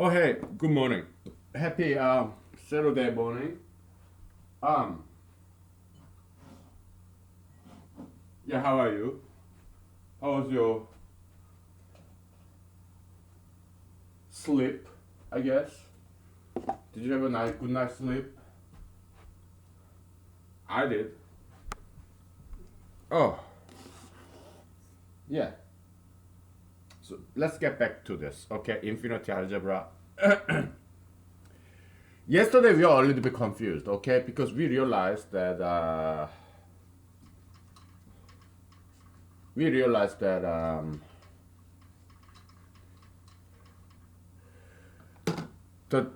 Oh hey, good morning. Happy Saturday morning. Um yeah, how are you? How was your sleep, I guess? Did you have a good night sleep? I did. Oh, yeah. So let's get back to this. Okay, infinity algebra. Yesterday we are a little bit confused, okay? Because we realized that the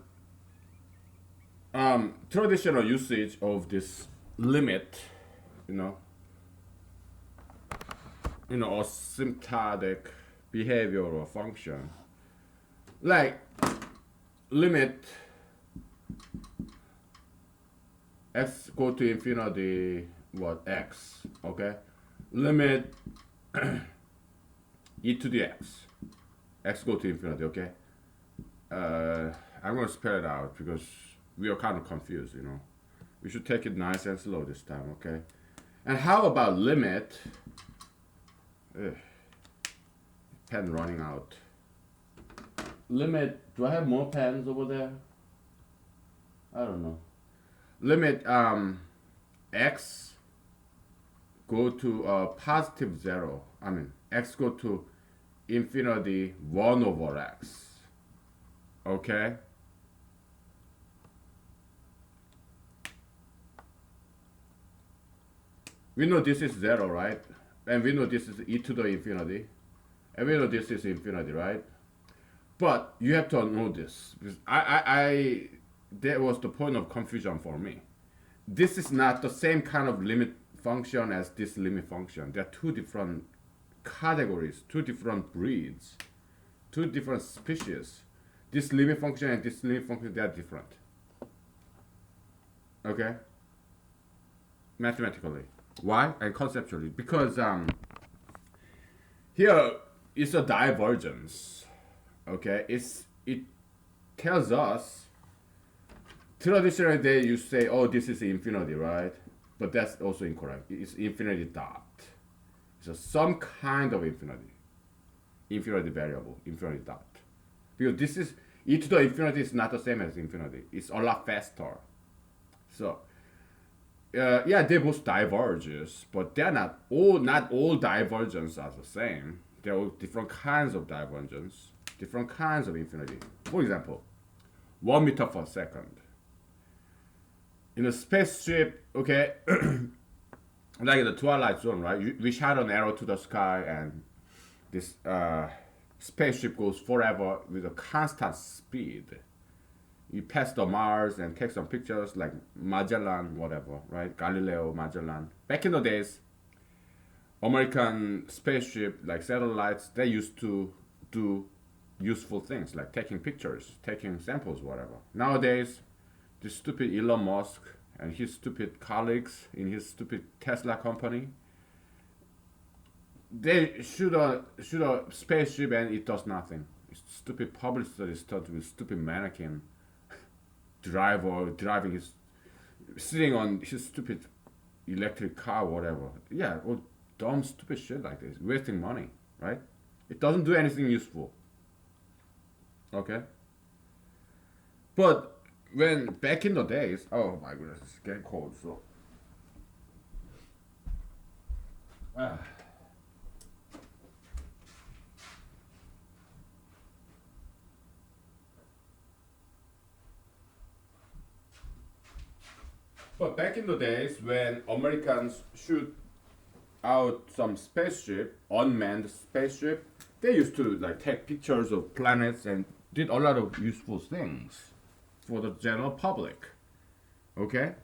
traditional usage of this limit, you know, asymptotic behavior or function, like limit x go to infinity, what x, okay? Limit e to the x go to infinity, okay? I'm gonna spell it out because we are kind of confused, you know. We should take it nice and slow this time, okay? And how about limit? Ugh, pen running out. Limit. Do I have more pens over there? I don't know. Limit x go to positive zero. I mean x go to infinity 1 over x. Okay. We know this is zero, right? And we know this is e to the infinity. And we know this is infinity, right? But you have to know this because I that was the point of confusion for me. This is not the same kind of limit function as this limit function. They're two different categories, two different breeds, two different species. This limit function and this limit function, they are different. Okay? Mathematically. Why? And conceptually. Because here is a divergence. Okay? It tells us traditionally you say, oh, this is infinity, right? But that's also incorrect. It's infinity dot. So some kind of infinity variable, infinity dot. Because this is e to the infinity is not the same as infinity. It's a lot faster. So yeah, they both diverges, but they're not all. Not all divergences are the same. There are different kinds of divergence, different kinds of infinity. For example, 1 meter per second in a spaceship. Okay, like the Twilight Zone, right? We shot an arrow to the sky, and this spaceship goes forever with a constant speed. You pass the Mars and take some pictures like Magellan, whatever, right? Galileo, Magellan. Back in the days, American spaceship, like satellites, they used to do useful things like taking pictures, taking samples, whatever. Nowadays, this stupid Elon Musk and his stupid colleagues in his stupid Tesla company, they shoot a spaceship and it does nothing. Stupid publicity stunt with stupid mannequin driver driving his sitting on his stupid electric car, whatever. Yeah, or dumb stupid shit like this, wasting money, right? It doesn't do anything useful. Okay, but when back in the days, oh my goodness, it's getting cold. So, ah. But back in the days when Americans shoot out some spaceship, unmanned spaceship, they used to like take pictures of planets and did a lot of useful things for the general public. Okay?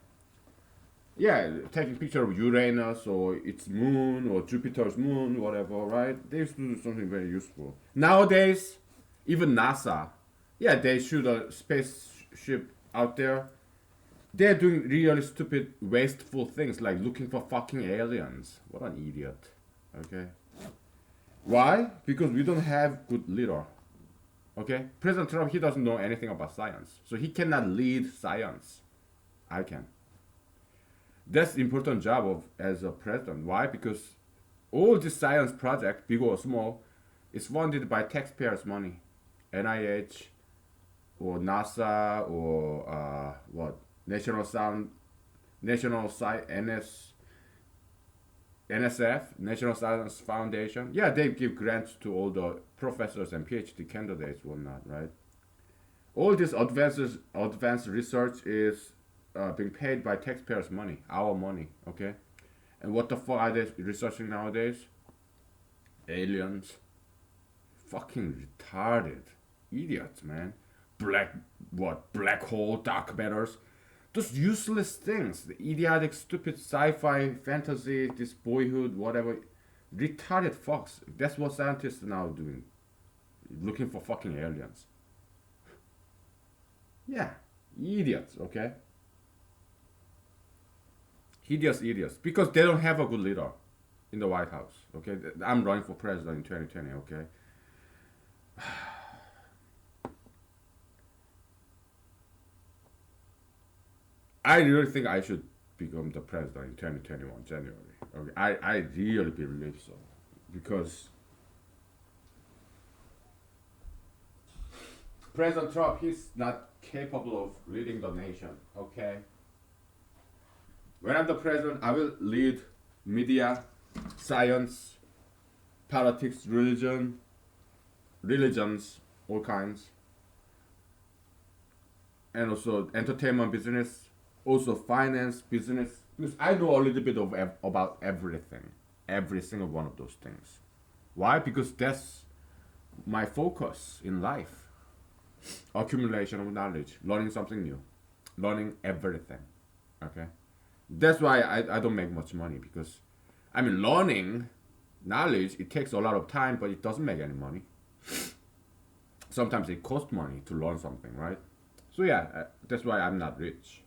Yeah, taking picture of Uranus or its moon or Jupiter's moon, whatever, right? They used to do something very useful. Nowadays, even NASA, yeah, they shoot a spaceship out there. They're doing really stupid, wasteful things like looking for fucking aliens. What an idiot. Okay? Why? Because we don't have good leader. Okay, President Trump, he doesn't know anything about science, so he cannot lead science. I can. That's the important job of as a president. Why? Because all this science project, big or small, is funded by taxpayers' money, NIH or NASA or what National Sci NSF, National Science Foundation. Yeah, they give grants to all the professors and PhD candidates, whatnot, right? All this advanced research is being paid by taxpayers' money, our money, okay? And what the fuck are they researching nowadays? Aliens. Fucking retarded. Idiots, man. Black hole, dark matters. Those useless things. The idiotic, stupid sci-fi, fantasy, this boyhood, whatever. Retarded fucks. That's what scientists are now doing. Looking for fucking aliens. Yeah. Idiots, okay? Hideous idiots. Because they don't have a good leader in the White House, okay? I'm running for president in 2020, okay? I really think I should become the president in 2021 January. Okay, I really believe so, because President Trump, he's not capable of leading the nation. Okay. When I'm the president, I will lead media, science, politics, religions, all kinds, and also entertainment business, also finance business. Because I know a little bit of about everything, every single one of those things. Why? Because that's my focus in life. Accumulation of knowledge, learning something new, learning everything. Okay, that's why I don't make much money, because I mean, learning knowledge, it takes a lot of time, but it doesn't make any money. Sometimes it costs money to learn something, right? So yeah, that's why I'm not rich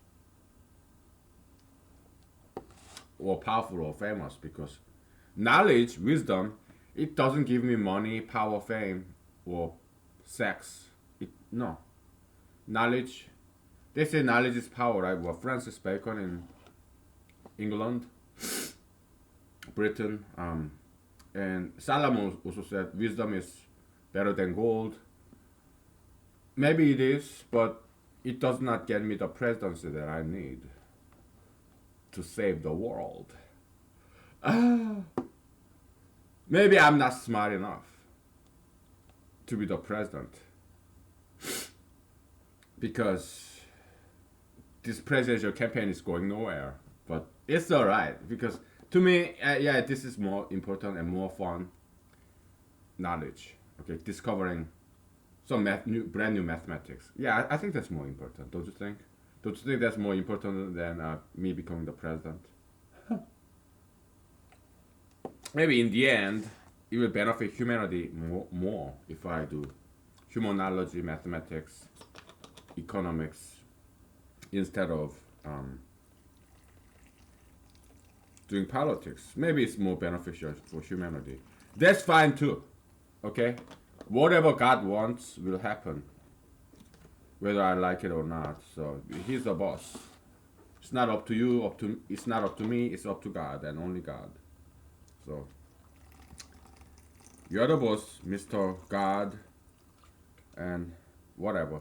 or powerful or famous, because knowledge, wisdom, it doesn't give me money, power, fame, or sex. No. Knowledge, they say knowledge is power, right? Well, Francis Bacon in England, Britain, and Solomon also said wisdom is better than gold. Maybe it is, but it does not get me the presidency that I need to save the world. Maybe I'm not smart enough to be the president, because this presidential campaign is going nowhere. But it's alright, because to me, yeah, this is more important and more fun. Knowledge, okay, discovering some brand new mathematics. Yeah, I think that's more important. Don't you think? Don't you think that's more important than me becoming the president? Maybe in the end, it will benefit humanity more if I do humanology, mathematics, economics, instead of doing politics. Maybe it's more beneficial for humanity. That's fine too. Okay? Whatever God wants will happen, whether I like it or not. So he's the boss. It's not up to you, it's not up to me, it's up to God and only God. So you're the boss, Mr. God, and whatever.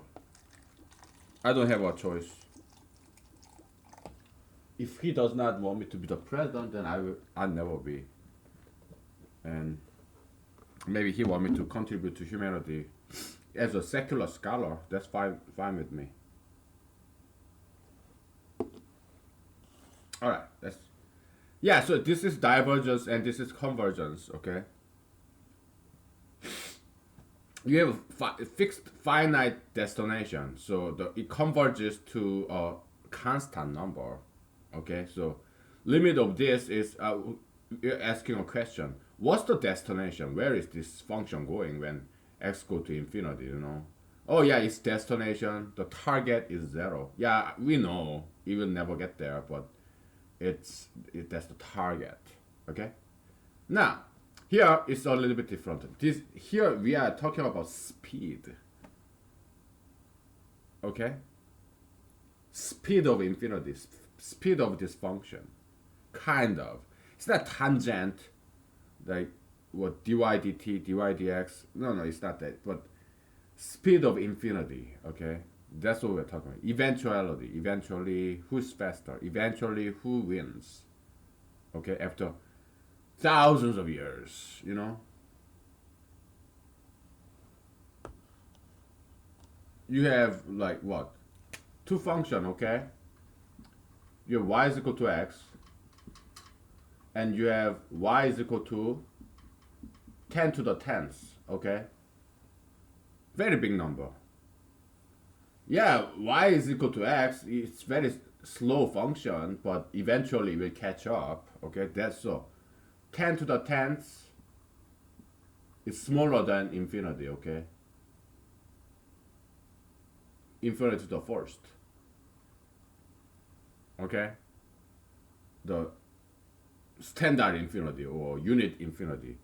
I don't have a choice. If he does not want me to be the president, then I'll never be. And maybe he want me to contribute to humanity as a secular scholar. That's fine with me. All right, so this is divergence and this is convergence. Okay, you have a fixed finite destination, so it converges to a constant number. Okay, so limit of this is you're asking a question. What's the destination? Where is this function going when x go to infinity? Oh yeah, its destination. The target is 0. Yeah, we know it will never get there, but that's the target. Okay. Now here it's a little bit different. Here we are talking about speed. Okay, speed of infinity, speed of this function, kind of. It's not tangent, like what dy dt, dy dx. No, no, it's not that. But speed of infinity. Okay, that's what we're talking about. Eventuality. Eventually, who's faster? Eventually, who wins? Okay, after thousands of years, you know. You have like what? Two function, okay? You have y is equal to x, and you have y is equal to 10 to the 10th, okay? Very big number. Yeah, y is equal to x, it's very slow function, but eventually will catch up, okay? That's so. 10 to the 10th is smaller than infinity, okay? Infinity to the first, okay? The standard infinity or unit infinity.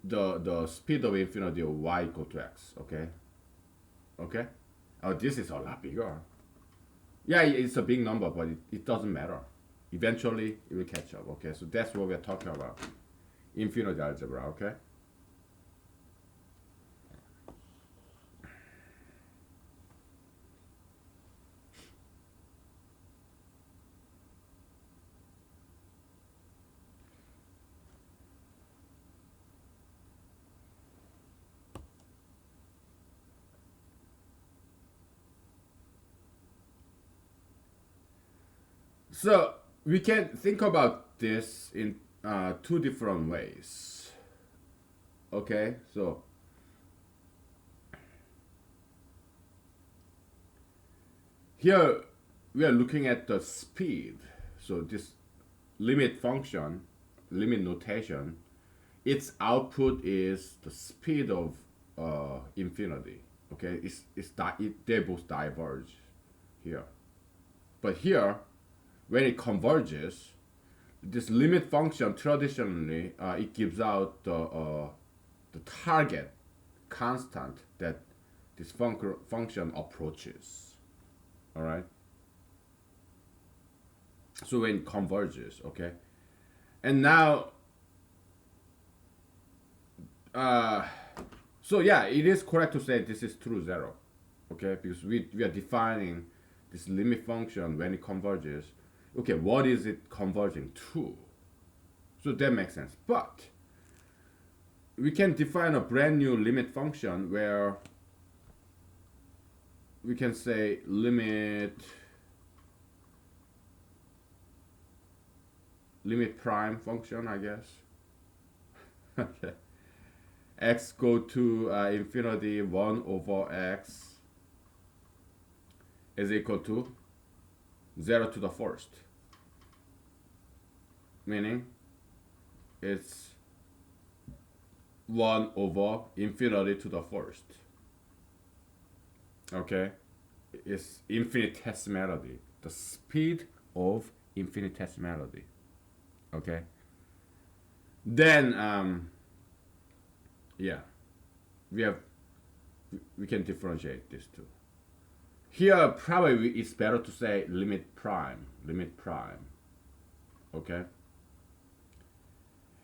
The speed of infinity of y equal to x, okay? Okay? Oh, this is a lot bigger. Yeah, it's a big number, but it doesn't matter. Eventually, it will catch up, okay? So that's what we're talking about. Infinite algebra, okay? So we can think about this in two different ways. Okay, so here we are looking at the speed. So this limit function, limit notation, its output is the speed of infinity. Okay, they both diverge here. But here, when it converges, this limit function traditionally it gives out the target constant that this function approaches. All right. So when it converges, okay, and now, uh, so yeah, it is correct to say this is true zero, okay, because we are defining this limit function when it converges. Okay, what is it converging to? So that makes sense. But we can define a brand new limit function where we can say limit prime function, I guess. Okay. X go to infinity 1 over x is equal to 0 to the first. Meaning it's 1 over infinity to the first. Okay? It's infinitesimality. The speed of infinitesimality. Okay? Then, yeah, we can differentiate these two. Here, probably it's better to say limit prime. Okay?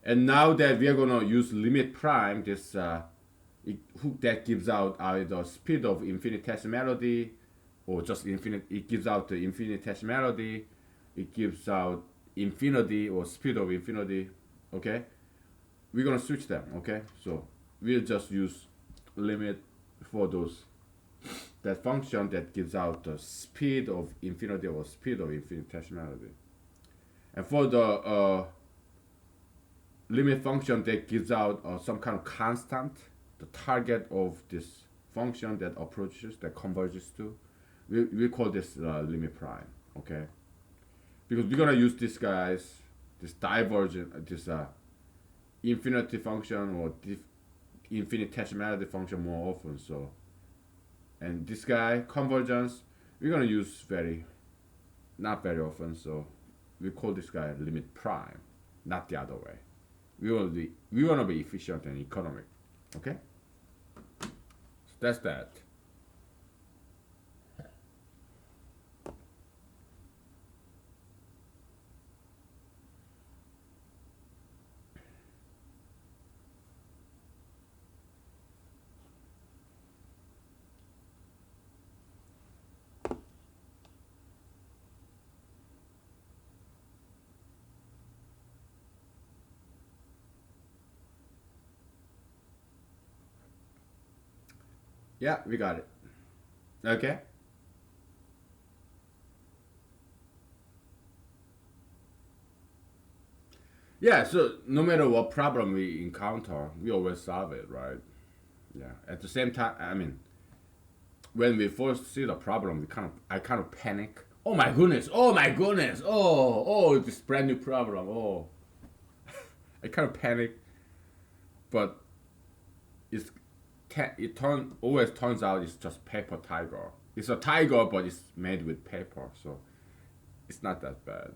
And now that we are going to use limit prime, this that gives out either speed of infinitesimality or just infinite. It gives out the infinitesimality. It gives out infinity or speed of infinity. Okay, we're gonna switch them. Okay, so we'll just use limit for those that function that gives out the speed of infinity or speed of infinitesimality, and for the limit function that gives out some kind of constant, the target of this function that approaches, that converges to, we call this limit prime, okay? Because we're gonna use this guys, this divergent, this infinity function or infinitesimality function more often. So, and this guy convergence, we're gonna use not very often. So, we call this guy limit prime, not the other way. We want to be efficient and economic. Okay? So that's that. Yeah, we got it. Okay. Yeah, so no matter what problem we encounter, we always solve it, right? Yeah. At the same time, I mean, when we first see the problem, I kind of panic. Oh my goodness! Oh my goodness! Oh, this brand new problem. Oh, I kind of panic, but it's always turns out it's just paper tiger. It's a tiger, but it's made with paper, so it's not that bad.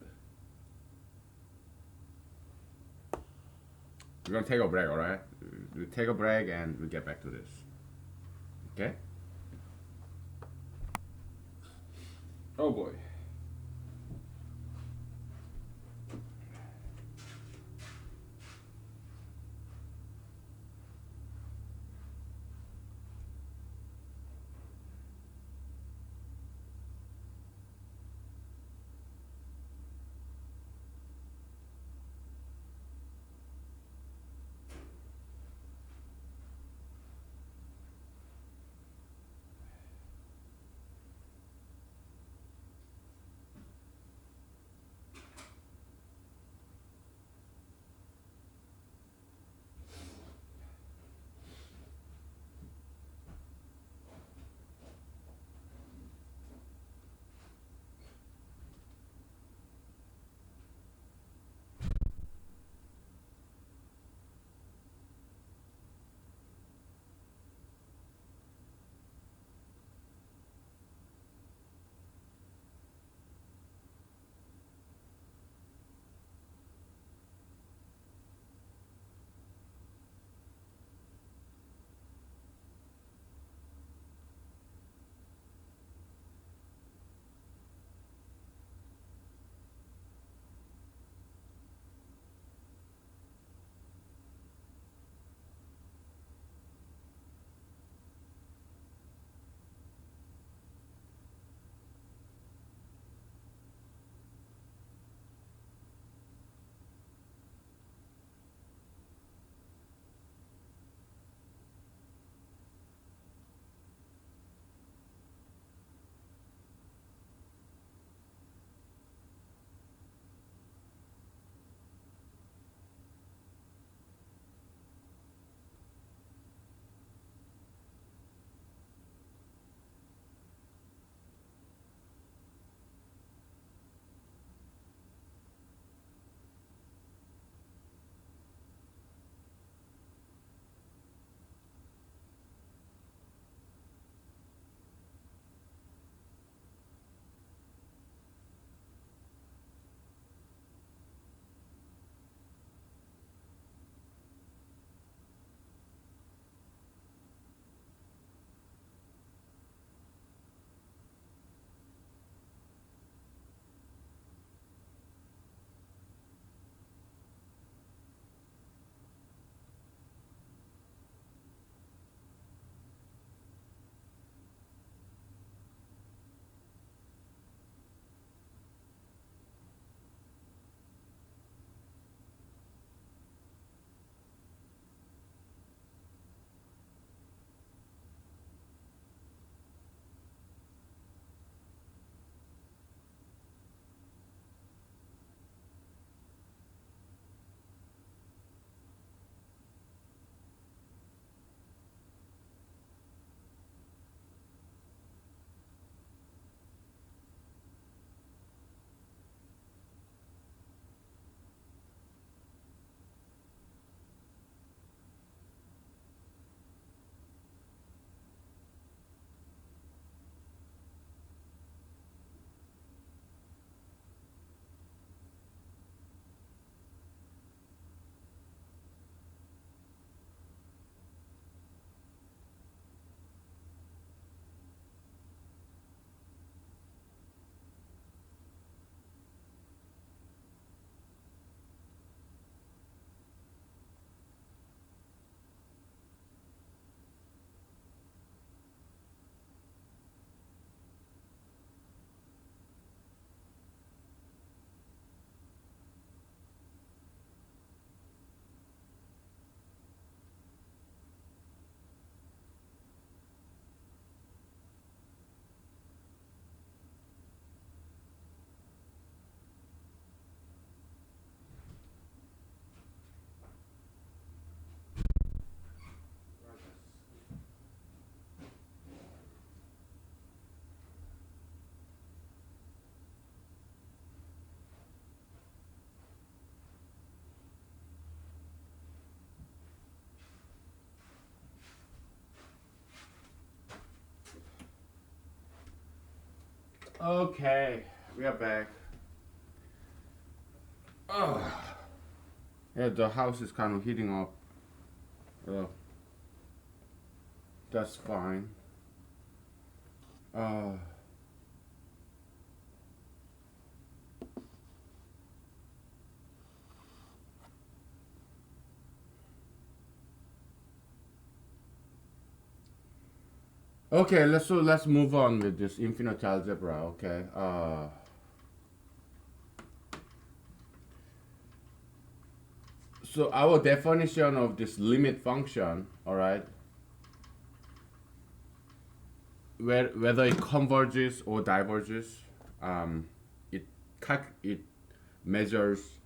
We're gonna take a break, all right? We take a break and we get back to this. Okay? Oh boy. Okay, we are back. Yeah, the house is kind of heating up. Uh, that's fine. Uh, okay, let's move on with this infinite algebra. Okay. So our definition of this limit function, all right, whether it converges or diverges, it it measures.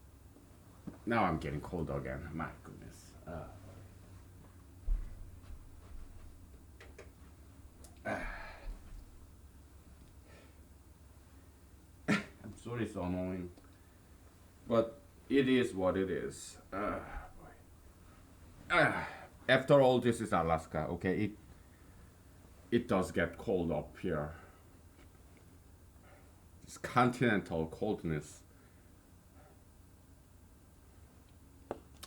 Now I'm getting cold again. My goodness. I'm sorry, it's so annoying, but it is what it is. After all, this is Alaska. Okay, it does get cold up here. It's continental coldness.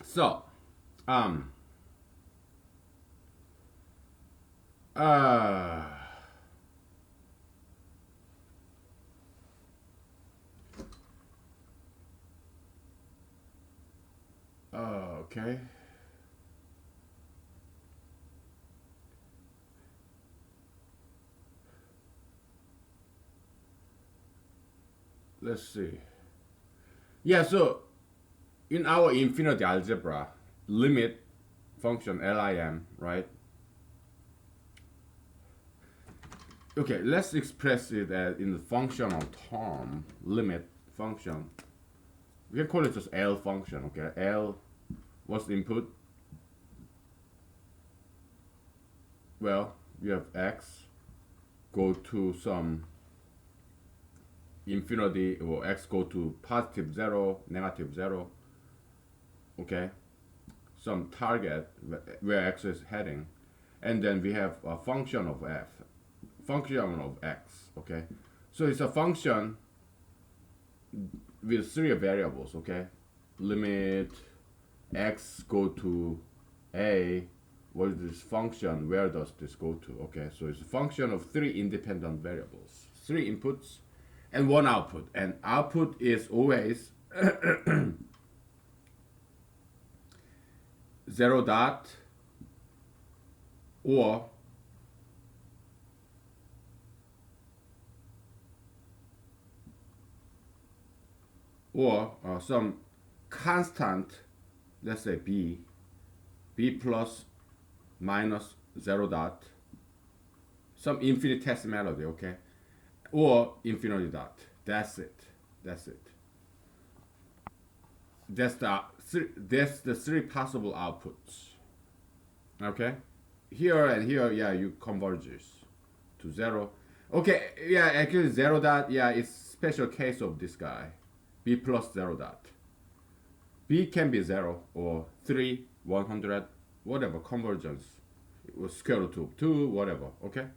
So, um, uh, okay. Let's see. Yeah, so in our infinite algebra, limit function lim, right? Okay, let's express it as in the functional term, limit function. We can call it just L function, okay? L, what's the input? Well, you have x go to some infinity, or x go to positive 0, negative 0, okay? Some target where x is heading. And then we have a function of f, function of x, okay? So it's a function with three variables, okay? Limit x go to a, what is this function, where does this go to? Okay, so it's a function of three independent variables, three inputs and one output, and output is always 0 dot or some constant, let's say b plus minus 0 dot, some infinitesimality, okay, or infinity dot. That's it. That's it. That's the three possible outputs. Okay, here and here, yeah, you converges to 0. Okay, yeah, actually 0 dot, yeah, it's special case of this guy, b plus 0 dot. B can be 0 or 3, 100, whatever, convergence. It was square root of 2, whatever, okay?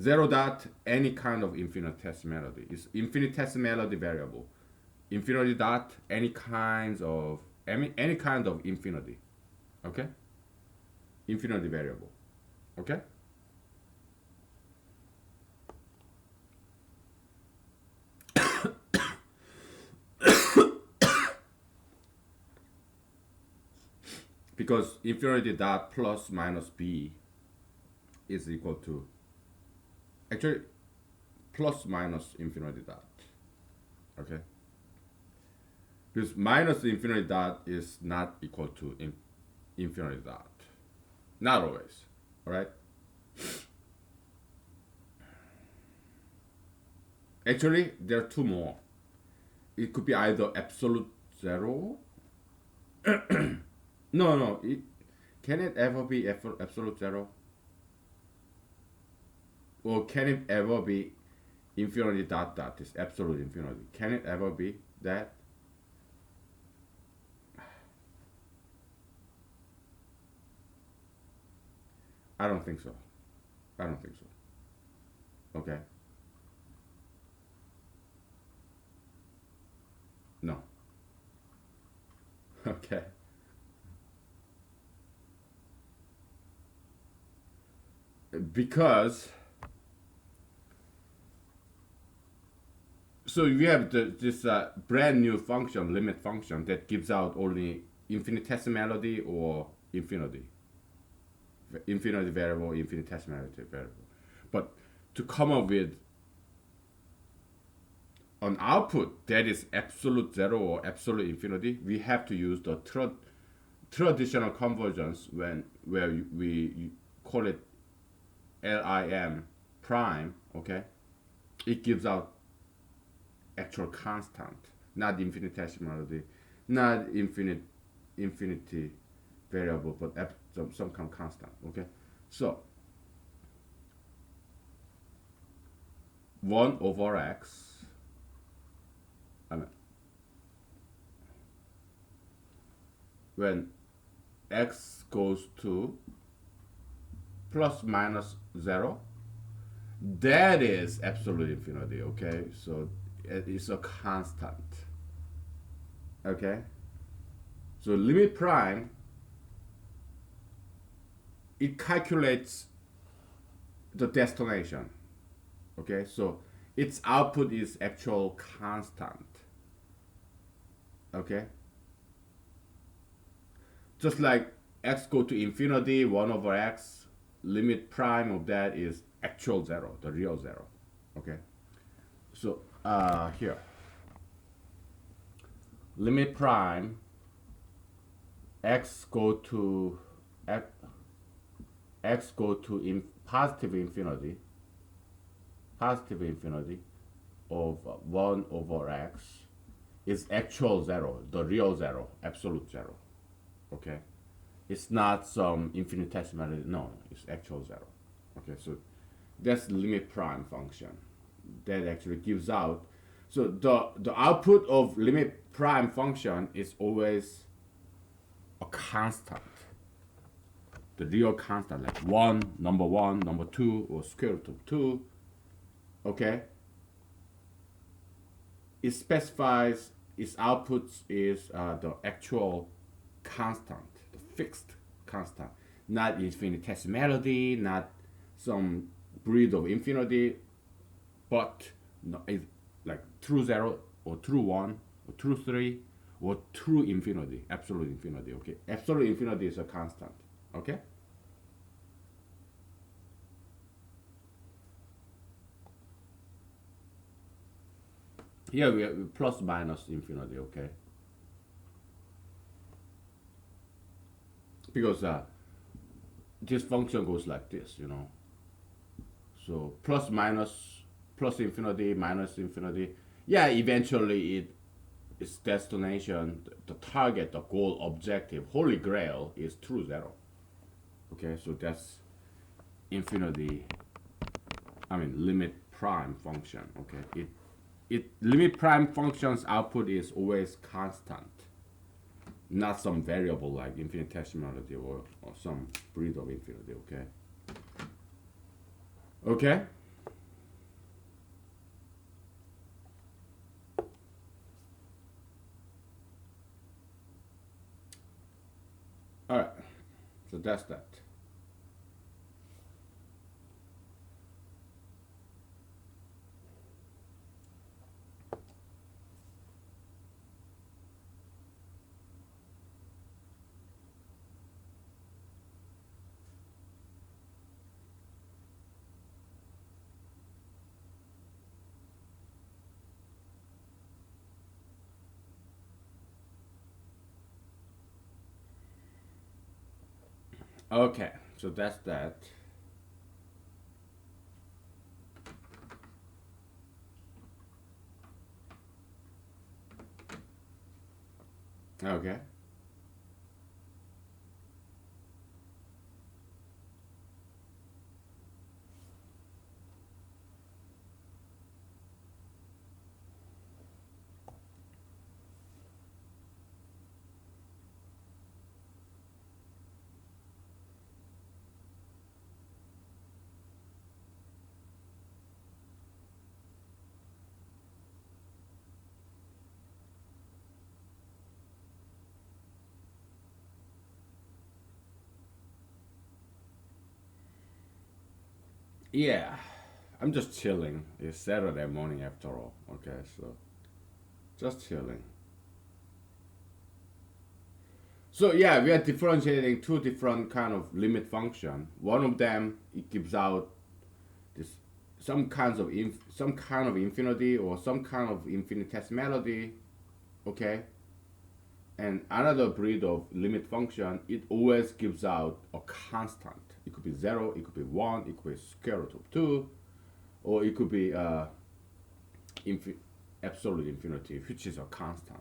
0 dot, any kind of infinitesimality. It's infinitesimality variable. Infinity dot, any kind of infinity, okay? Infinity variable, okay? Because infinity dot plus minus b is equal to, actually, plus minus infinity dot, okay? Because minus infinity dot is not equal to infinity dot. Not always, all right? Actually, there are two more. It could be either absolute 0. No. Can it ever be absolute 0? Or can it ever be infinity dot dot, is absolute infinity? Can it ever be that? I don't think so. I don't think so. Okay. No. Okay. Because so you have this brand new function, limit function, that gives out only infinitesimality or infinity. Infinity variable, infinitesimality variable. But to come up with an output that is absolute zero or absolute infinity, we have to use the traditional convergence where we call it LIM prime. Okay, it gives out actual constant, not infinitesimality, not infinity variable, but some kind of constant. Okay, so 1 over x. I mean, when x goes to plus minus 0, that is absolute infinity. Okay, so it is a constant. Okay, so limit prime, it calculates the destination. Okay, so its output is actual constant. Okay, just like x go to infinity, 1 over x, limit prime of that is actual zero, the real zero. Okay, so here, limit prime x go to x go to positive infinity of 1 over x is actual zero, the real zero, absolute zero. Okay, it's not some infinitesimal. No, it's actual zero. Okay, so that's limit prime function that actually gives out. So the output of limit prime function is always a constant, the real constant, like one, number two, or square root of two. Okay, it specifies its outputs is the actual constant, the fixed constant, not infinitesimality, not some breed of infinity, but no, it's like true zero or true one or true three or true infinity, absolute infinity. Okay, absolute infinity is a constant. Okay. Here we have plus minus infinity. Okay, because this function goes like this, you know. So plus minus, plus infinity, minus infinity. Yeah, eventually its destination, the target, the goal, objective, holy grail is true zero. Okay, so that's infinity. I mean limit prime function. Okay, it limit prime function's output is always constant, not some variable like infinitesimality or some breed of infinity. Okay. Okay. All right. So that's that. Okay. So that's that. Okay. Yeah, I'm just chilling. It's Saturday morning after all. Okay, so just chilling. So yeah, we are differentiating two different kind of limit function. One of them it gives out this some kind of infinity or some kind of infinitesimality. Okay, and another breed of limit function it always gives out a constant. It could be zero, it could be one, it could be square root of two, or it could be infi- absolute infinity, which is a constant.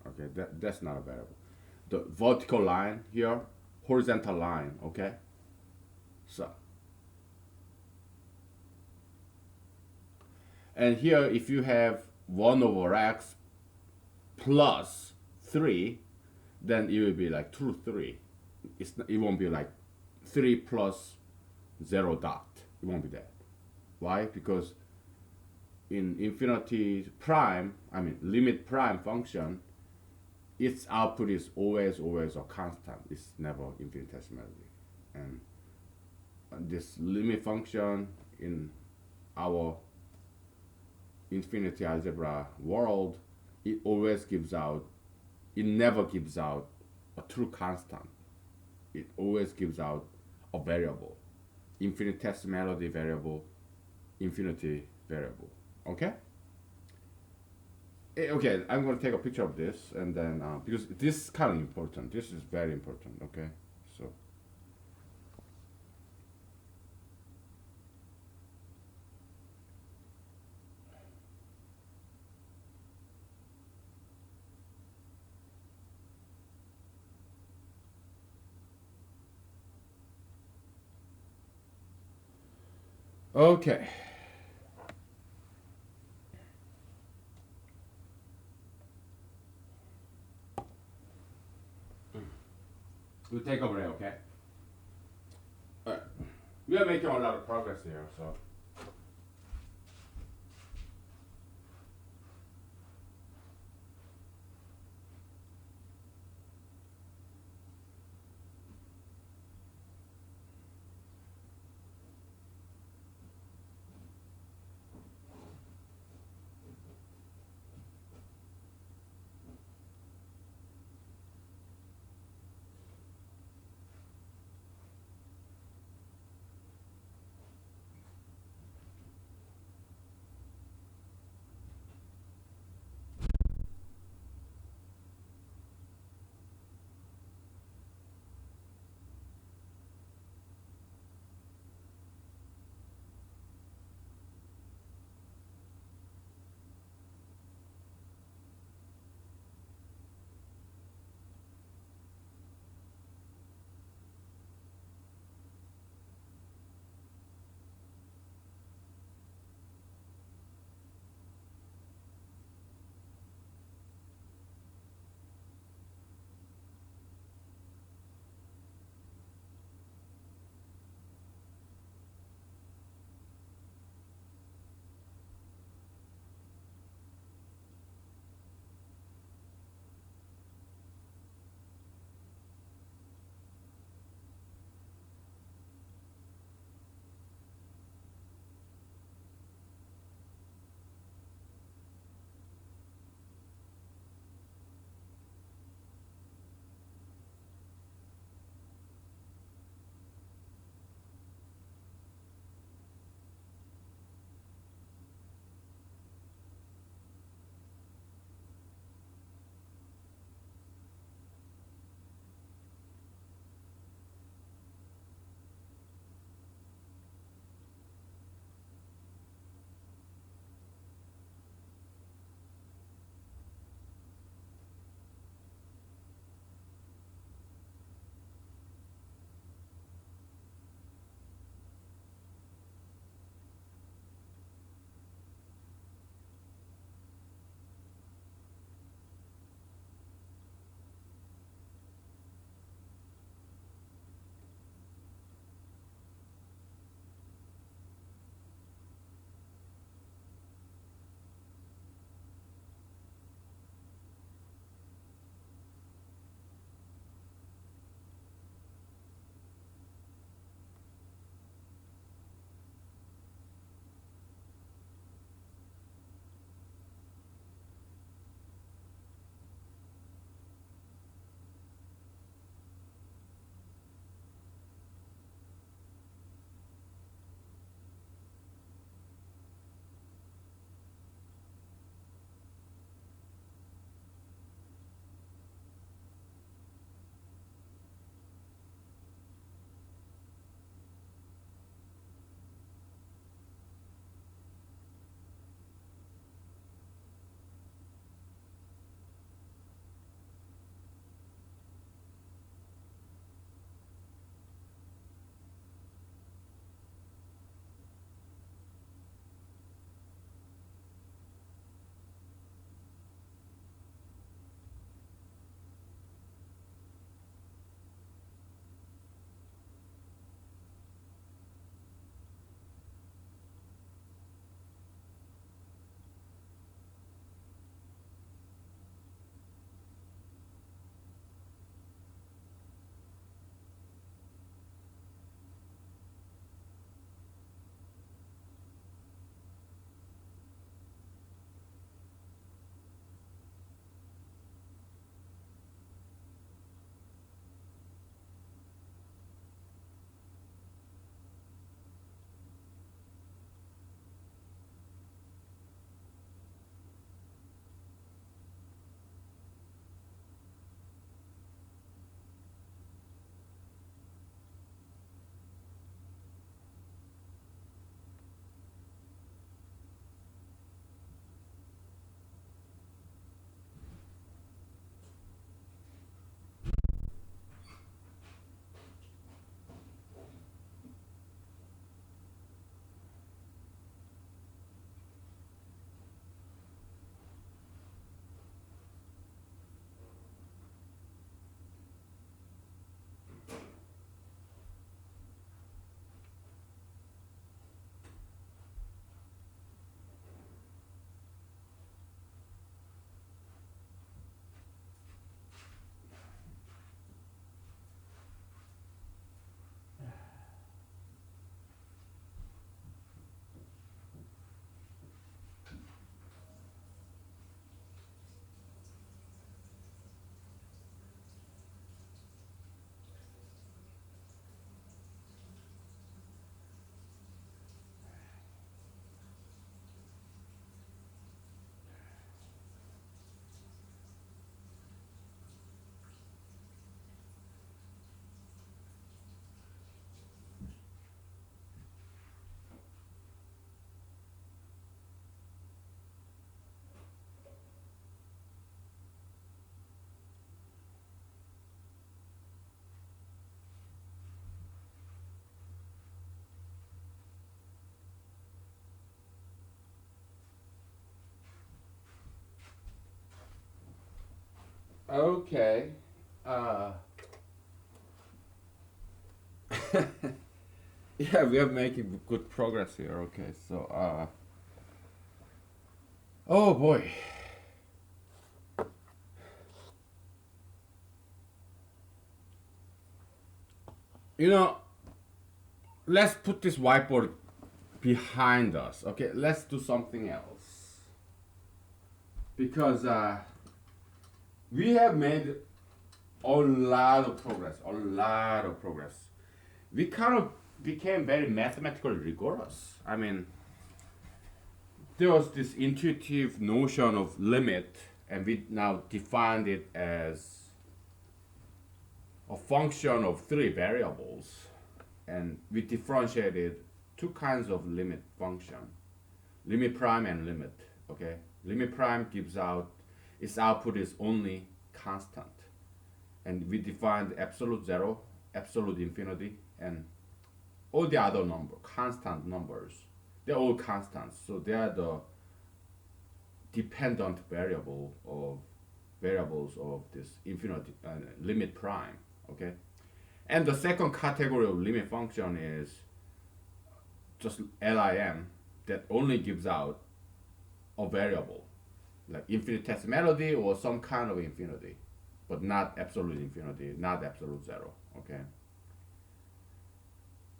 Okay, that's not a variable. The vertical line here, horizontal line. Okay, so and here if you have 1 over x plus 3, then it will be like 2 3. It won't be like 3 plus 0 dot. It won't be that. Why? Because in infinity prime, I mean limit prime function, its output is always a constant. It's never infinitesimally. And this limit function in our infinity algebra world, it always gives out, it never gives out a true constant. It always gives out a variable, infinitesimality variable, infinity variable. Okay? Okay, I'm going to take a picture of this and then, because this is kind of important. This is very important. Okay? So, okay. We'll take a break, okay? Alright. We are making a lot of progress here, so. Okay. Uh, yeah, we are making good progress here. Okay, so oh boy, you know, let's put this whiteboard behind us. Okay, let's do something else because we have made a lot of progress. A lot of progress. We kind of became very mathematically rigorous. I mean, there was this intuitive notion of limit, and we now defined it as a function of three variables, and we differentiated two kinds of limit function: limit prime and limit. Okay, limit prime gives out its output is only constant, and we defined absolute zero, absolute infinity, and all the other constant numbers. They're all constants, so they are the dependent variables of this infinity limit prime. Okay, and the second category of limit function is just lim that only gives out a variable like infinitesimality or some kind of infinity, but not absolute infinity, not absolute zero. Okay.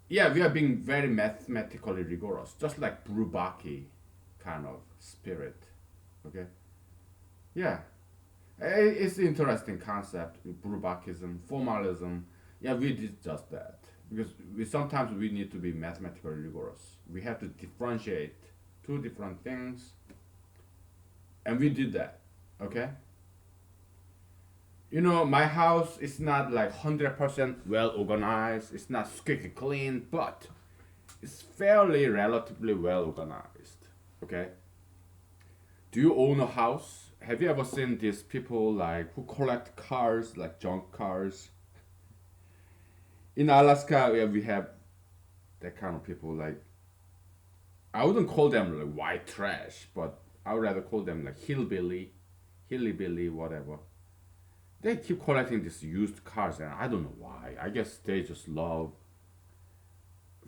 Yeah, we are being very mathematically rigorous, just like Bourbaki kind of spirit. Okay. Yeah, it's an interesting concept. Bourbakism, formalism. Yeah, we did just that because we sometimes we need to be mathematically rigorous. We have to differentiate two different things, and we did that. Okay. You know, my house is not like 100% well organized. It's not squeaky clean, but it's fairly relatively well organized. Okay. Do you own a house? Have you ever seen these people like who collect cars, like junk cars? In Alaska, yeah, we have that kind of people. Like I wouldn't call them like white trash, but I would rather call them like hillbilly, whatever. They keep collecting these used cars, and I don't know why. I guess they just love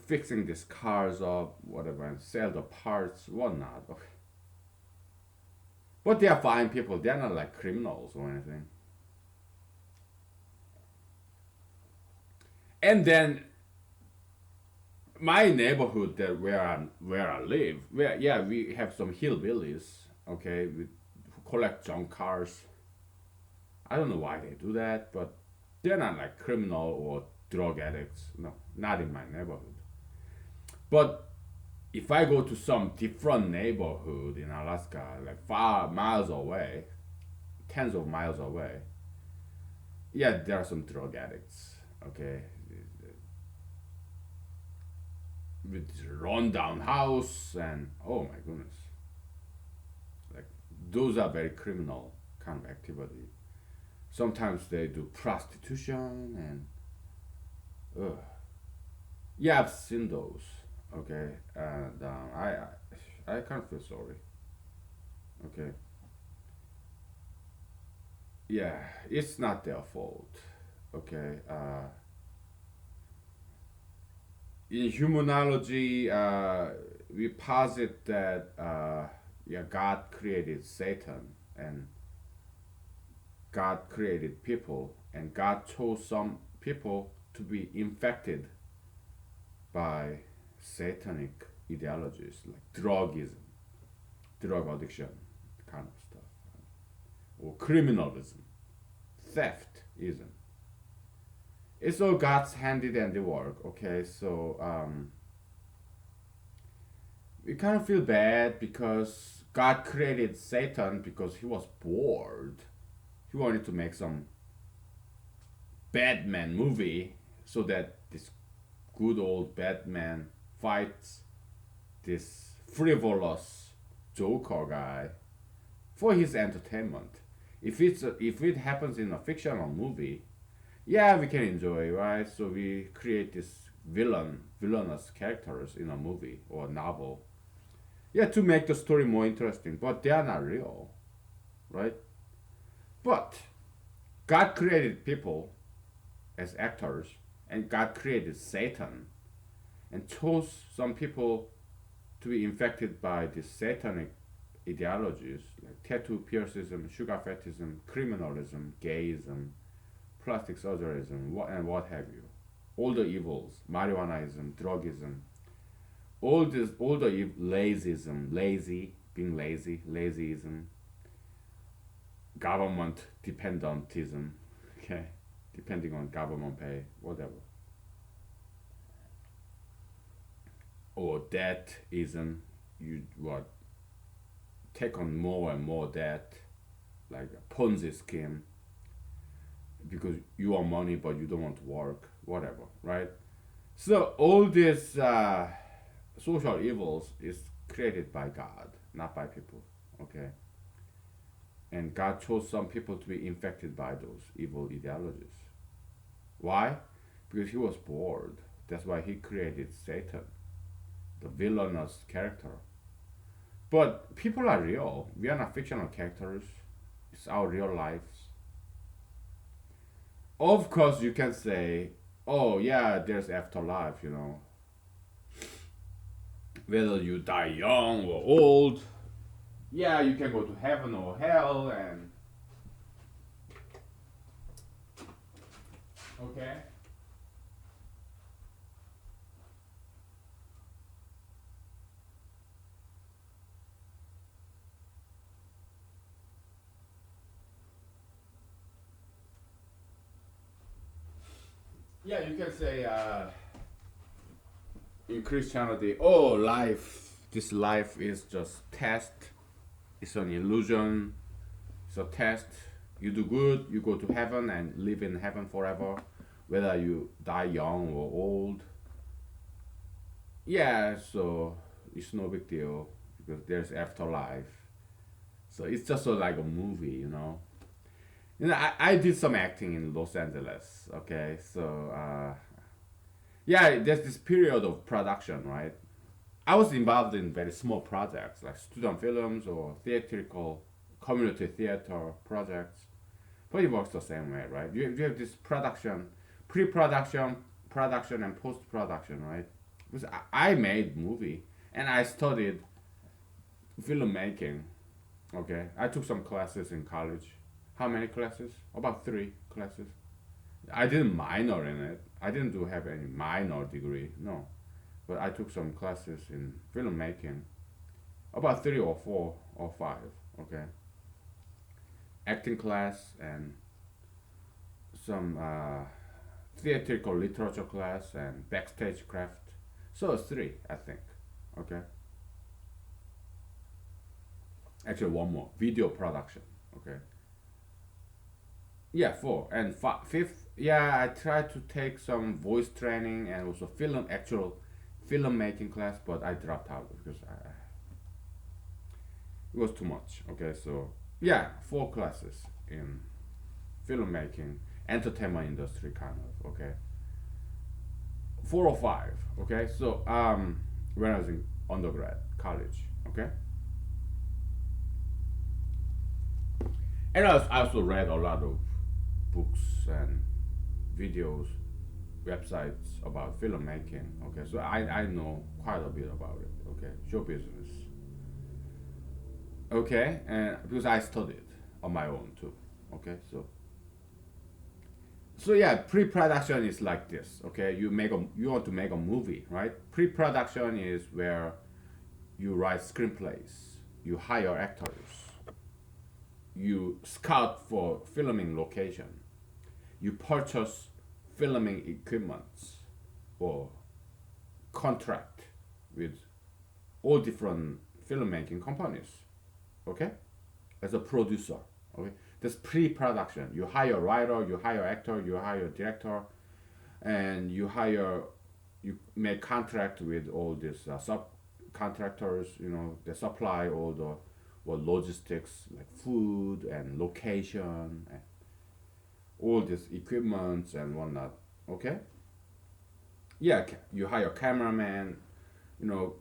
fixing these cars up, whatever, and sell the parts, whatnot. Okay. But they are fine people. They're not like criminals or anything. And then my neighborhood that where I live, where yeah, we have some hillbillies, okay, who collect junk cars. I don't know why they do that, but they're not like criminal or drug addicts. No, not in my neighborhood. But if I go to some different neighborhood in Alaska, like far miles away, tens of miles away, yeah, there are some drug addicts. Okay, with this rundown house and oh my goodness, like those are very criminal kind of activity. Sometimes they do prostitution and yeah, I've seen those. Okay, and I kind of feel sorry. Okay, yeah, it's not their fault. Okay, in humanology, we posit that yeah, God created Satan and God created people, and God chose some people to be infected by satanic ideologies like drugism, drug addiction, kind of stuff, or criminalism, theftism. It's all God's handed handiwork. Okay, so we kind of feel bad because God created Satan because he was bored. He wanted to make some Batman movie so that this good old Batman fights this frivolous Joker guy for his entertainment. If it happens in a fictional movie, yeah, we can enjoy, right? So we create this villainous characters in a movie or novel, yeah, to make the story more interesting. But they are not real, right? But God created people as actors, and God created Satan and chose some people to be infected by these satanic ideologies like tattoo piercism, sugar fetishism, criminalism, gayism, plastic surgeryism, and what have you. All the evils, marijuanaism, drugism, all the lazyism, being lazy, lazyism, government dependentism, okay, depending on government pay, whatever, or debtism, you what take on more and more debt, like a Ponzi scheme, because you want money but you don't want to work, whatever, right? So all these social evils is created by God, not by people, okay? And God chose some people to be infected by those evil ideologies. Why? Because he was bored. That's why he created Satan, the villainous character. But people are real. We are not fictional characters. It's our real lives. Of course, you can say, oh, yeah, there's afterlife, you know. Whether you die young or old, yeah, you can go to heaven or hell, and okay. Yeah, you can say in Christianity, oh, this life is just test. It's an illusion. It's a test. You do good, you go to heaven and live in heaven forever, whether you die young or old. Yeah, so it's no big deal because there's afterlife. So it's just so like a movie, you know. I did some acting in Los Angeles. Okay, so yeah, there's this period of production, right? I was involved in very small projects like student films or theatrical community theater projects. But it works the same way, right? You have this production, pre-production, production, and post-production, right? Because I made movie and I studied filmmaking. Okay, I took some classes in college. How many classes? About three classes. I didn't minor in it. I didn't do have any minor degree. No, but I took some classes in filmmaking. About three or four or five. Okay, acting class and some theatrical literature class and backstage craft. So it's three, I think. Okay, actually one more video production. Okay, yeah, four and fifth. Yeah, I tried to take some voice training and also actual filmmaking class, but I dropped out because it was too much. Okay, so yeah, four classes in filmmaking, entertainment industry, kind of. Okay, four or five. Okay, so when I was in undergrad, college. Okay, and I also read a lot of books and videos, websites about filmmaking. Okay, so I know quite a bit about it. Okay, show business. Okay, and because I studied on my own too. Okay, so yeah, pre-production is like this. Okay, you want to make a movie, right? Pre-production is where you write screenplays, you hire actors, you scout for filming location, you purchase filming equipment or contract with all different filmmaking companies. Okay, as a producer. Okay, that's pre-production. You hire a writer, you hire actor, you hire director, and you make contract with all these subcontractors. You know, they supply all the logistics like food and location and all these equipments and whatnot. Okay, yeah, you hire cameraman, you know,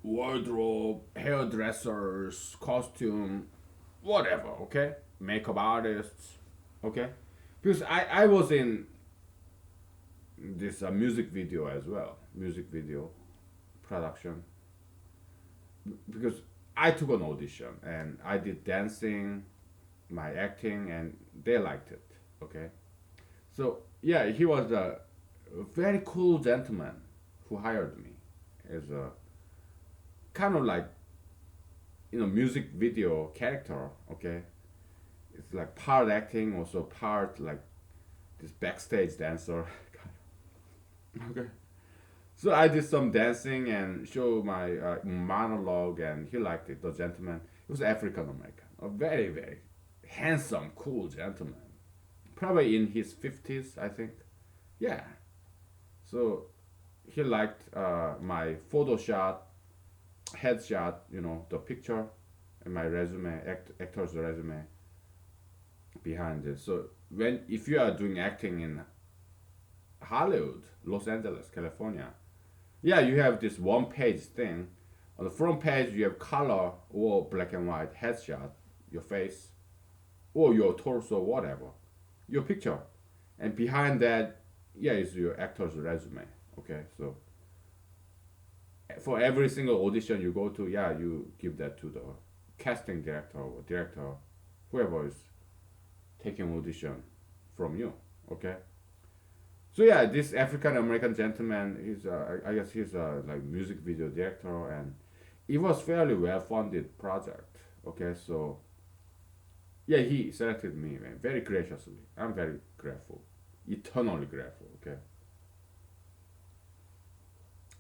wardrobe, hairdressers, costume, whatever. Okay, makeup artists. Okay, because I was in this music video as well, music video production, because I took an audition and I did dancing, my acting, and they liked it. Okay, so yeah, he was a very cool gentleman who hired me as a kind of like music video character. Okay, it's like part acting, also part like this backstage dancer. Okay, so I did some dancing and show my monologue, and he liked it. The gentleman, he was African American, a very very handsome, cool gentleman, probably in his 50s, I think. Yeah. So he liked my photo shot, headshot, the picture, and my resume, actor's resume behind it. So when if you are doing acting in Hollywood, Los Angeles, California, yeah, you have this one page thing. On the front page, you have color or black and white headshot, your face, or your torso, whatever, your picture, and behind that, yeah, is your actor's resume. Okay, so for every single audition you go to, yeah, you give that to the casting director or director, whoever is taking audition from you. Okay, so yeah, this African American gentleman, I guess he's a like music video director, and it was fairly well funded project. Okay, so yeah, he selected me, man, very graciously. I'm very grateful, eternally grateful. Okay,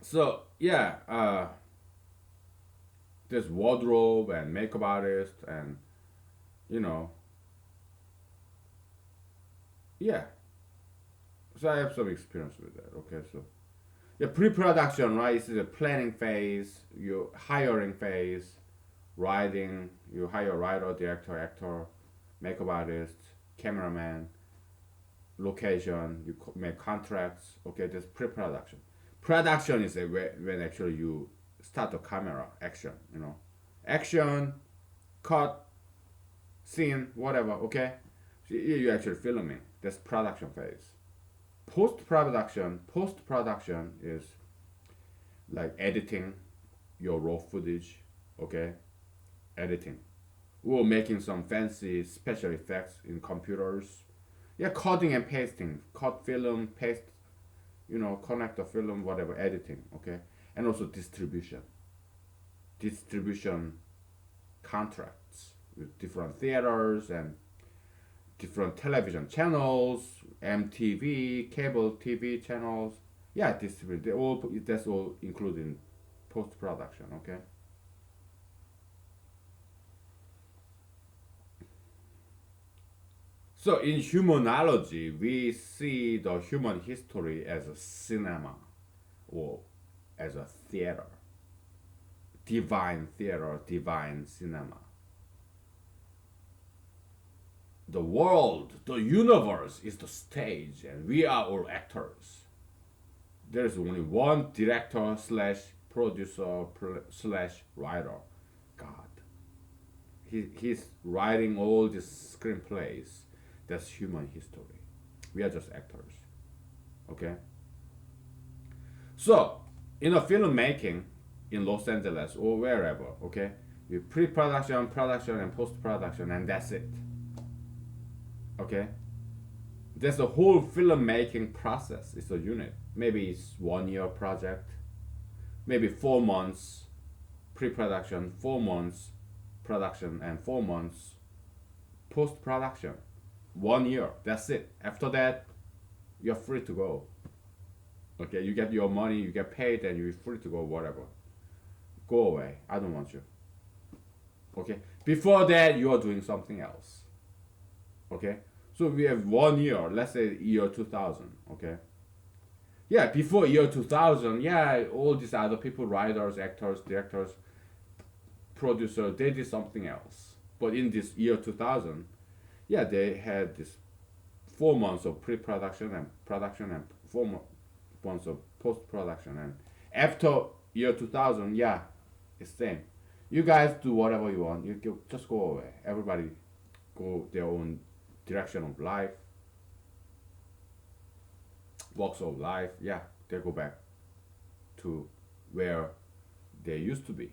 so yeah, there's wardrobe and makeup artist, and you know, yeah. So I have some experience with that. Okay, so yeah, pre-production, right? This is the planning phase, you hiring phase, writing. You hire writer, director, actor, makeup artist, cameraman, location. You make contracts. Okay, that's pre-production. Production is when actually you start the camera action. Action, cut, scene, whatever. Okay, so you actually filming. That's production phase. Post production is like editing your raw footage. Okay, editing or making some fancy special effects in computers. Yeah, cutting and pasting, cut film, paste, connect the film, whatever, editing. Okay, and also distribution contracts with different theaters and different television channels, MTV, cable TV channels. Yeah, distribute. That's all included in post production. Okay. So in humanology, we see the human history as a cinema or as a theater, divine theater, divine cinema. The world, the universe is the stage, and we are all actors. There's only one director slash producer slash writer, God. He's writing all these screenplays. That's human history. We are just actors. Okay? So, in a filmmaking in Los Angeles or wherever, okay, you pre-production, production, and post-production, and that's it. Okay? That's the whole filmmaking process. It's a unit. Maybe it's 1 year project, maybe 4 months pre-production, 4 months production, and 4 months post-production. 1 year. That's it. After that, you're free to go. Okay, you get your money, you get paid, and you're free to go. Whatever. Go away. I don't want you. Okay. Before that, you are doing something else. Okay. So we have 1 year. Let's say year 2000. Okay. Yeah. Before year 2000, yeah, all these other people, writers, actors, directors, producers, they did something else. But in this year 2000, yeah, they had this 4 months of pre-production and production and 4 months of post-production. And after year 2000, yeah, it's same. You guys do whatever you want. Just go away. Everybody go their own direction of life, walks of life. Yeah, they go back to where they used to be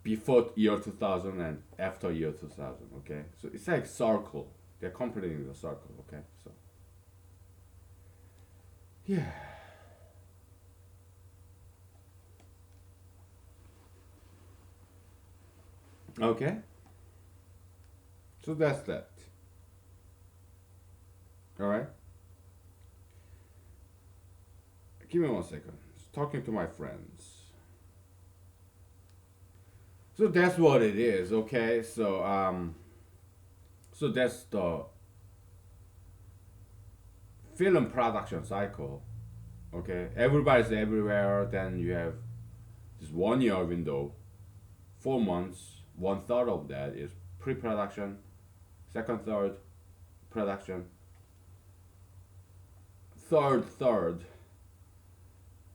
before year 2000 and after year 2000. Okay, so it's like circle. They're completing the circle. Okay, so yeah. Okay, so that's that. All right. Give me 1 second. Just talking to my friends. So that's what it is. Okay. So that's the film production cycle. Okay. Everybody's everywhere. Then you have this 1 year window. 4 months. One third of that is pre-production. Second third production. Third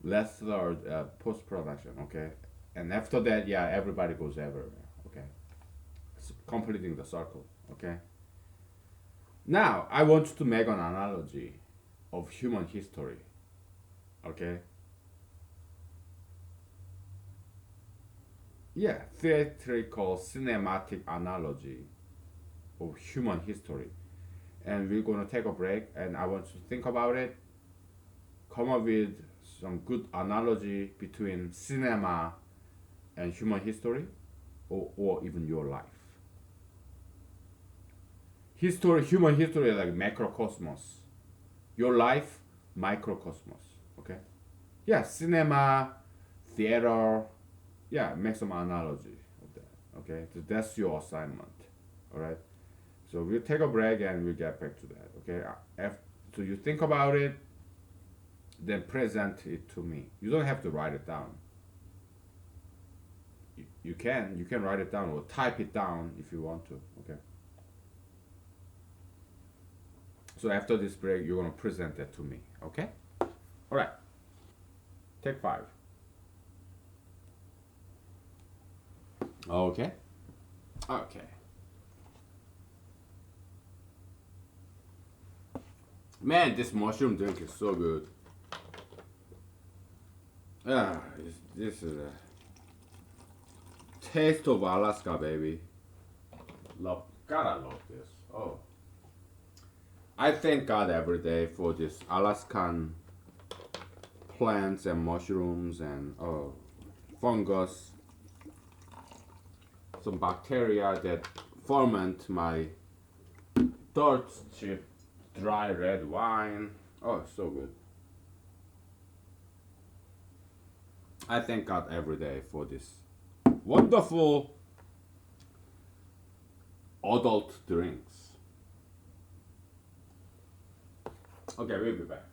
last third post production. Okay. And after that, yeah, everybody goes everywhere. Okay. It's completing the circle. Okay. Now I want to make an analogy of human history. Okay. Yeah, theatrical cinematic analogy of human history. And we're gonna take a break, and I want to think about it, come up with some good analogy between cinema and human history, or even your life. History, human history is like macrocosmos. Your life, microcosmos. Okay? Yeah, cinema, theater, yeah, make some analogy of that. Okay? So that's your assignment. Alright? So we'll take a break and we'll get back to that. Okay? So you think about it, then present it to me. You don't have to write it down. You can write it down or type it down if you want to. Okay. So after this break, you're gonna present that to me. Okay. All right. Take 5. Okay. Okay. Man, this mushroom drink is so good. Ah, this is a taste of Alaska, baby. Gotta love this. Oh, I thank God every day for this Alaskan plants and mushrooms and fungus, some bacteria that ferment my dirt cheap dry red wine. Oh, so good. I thank God every day for this wonderful adult drinks. Okay, we'll be back.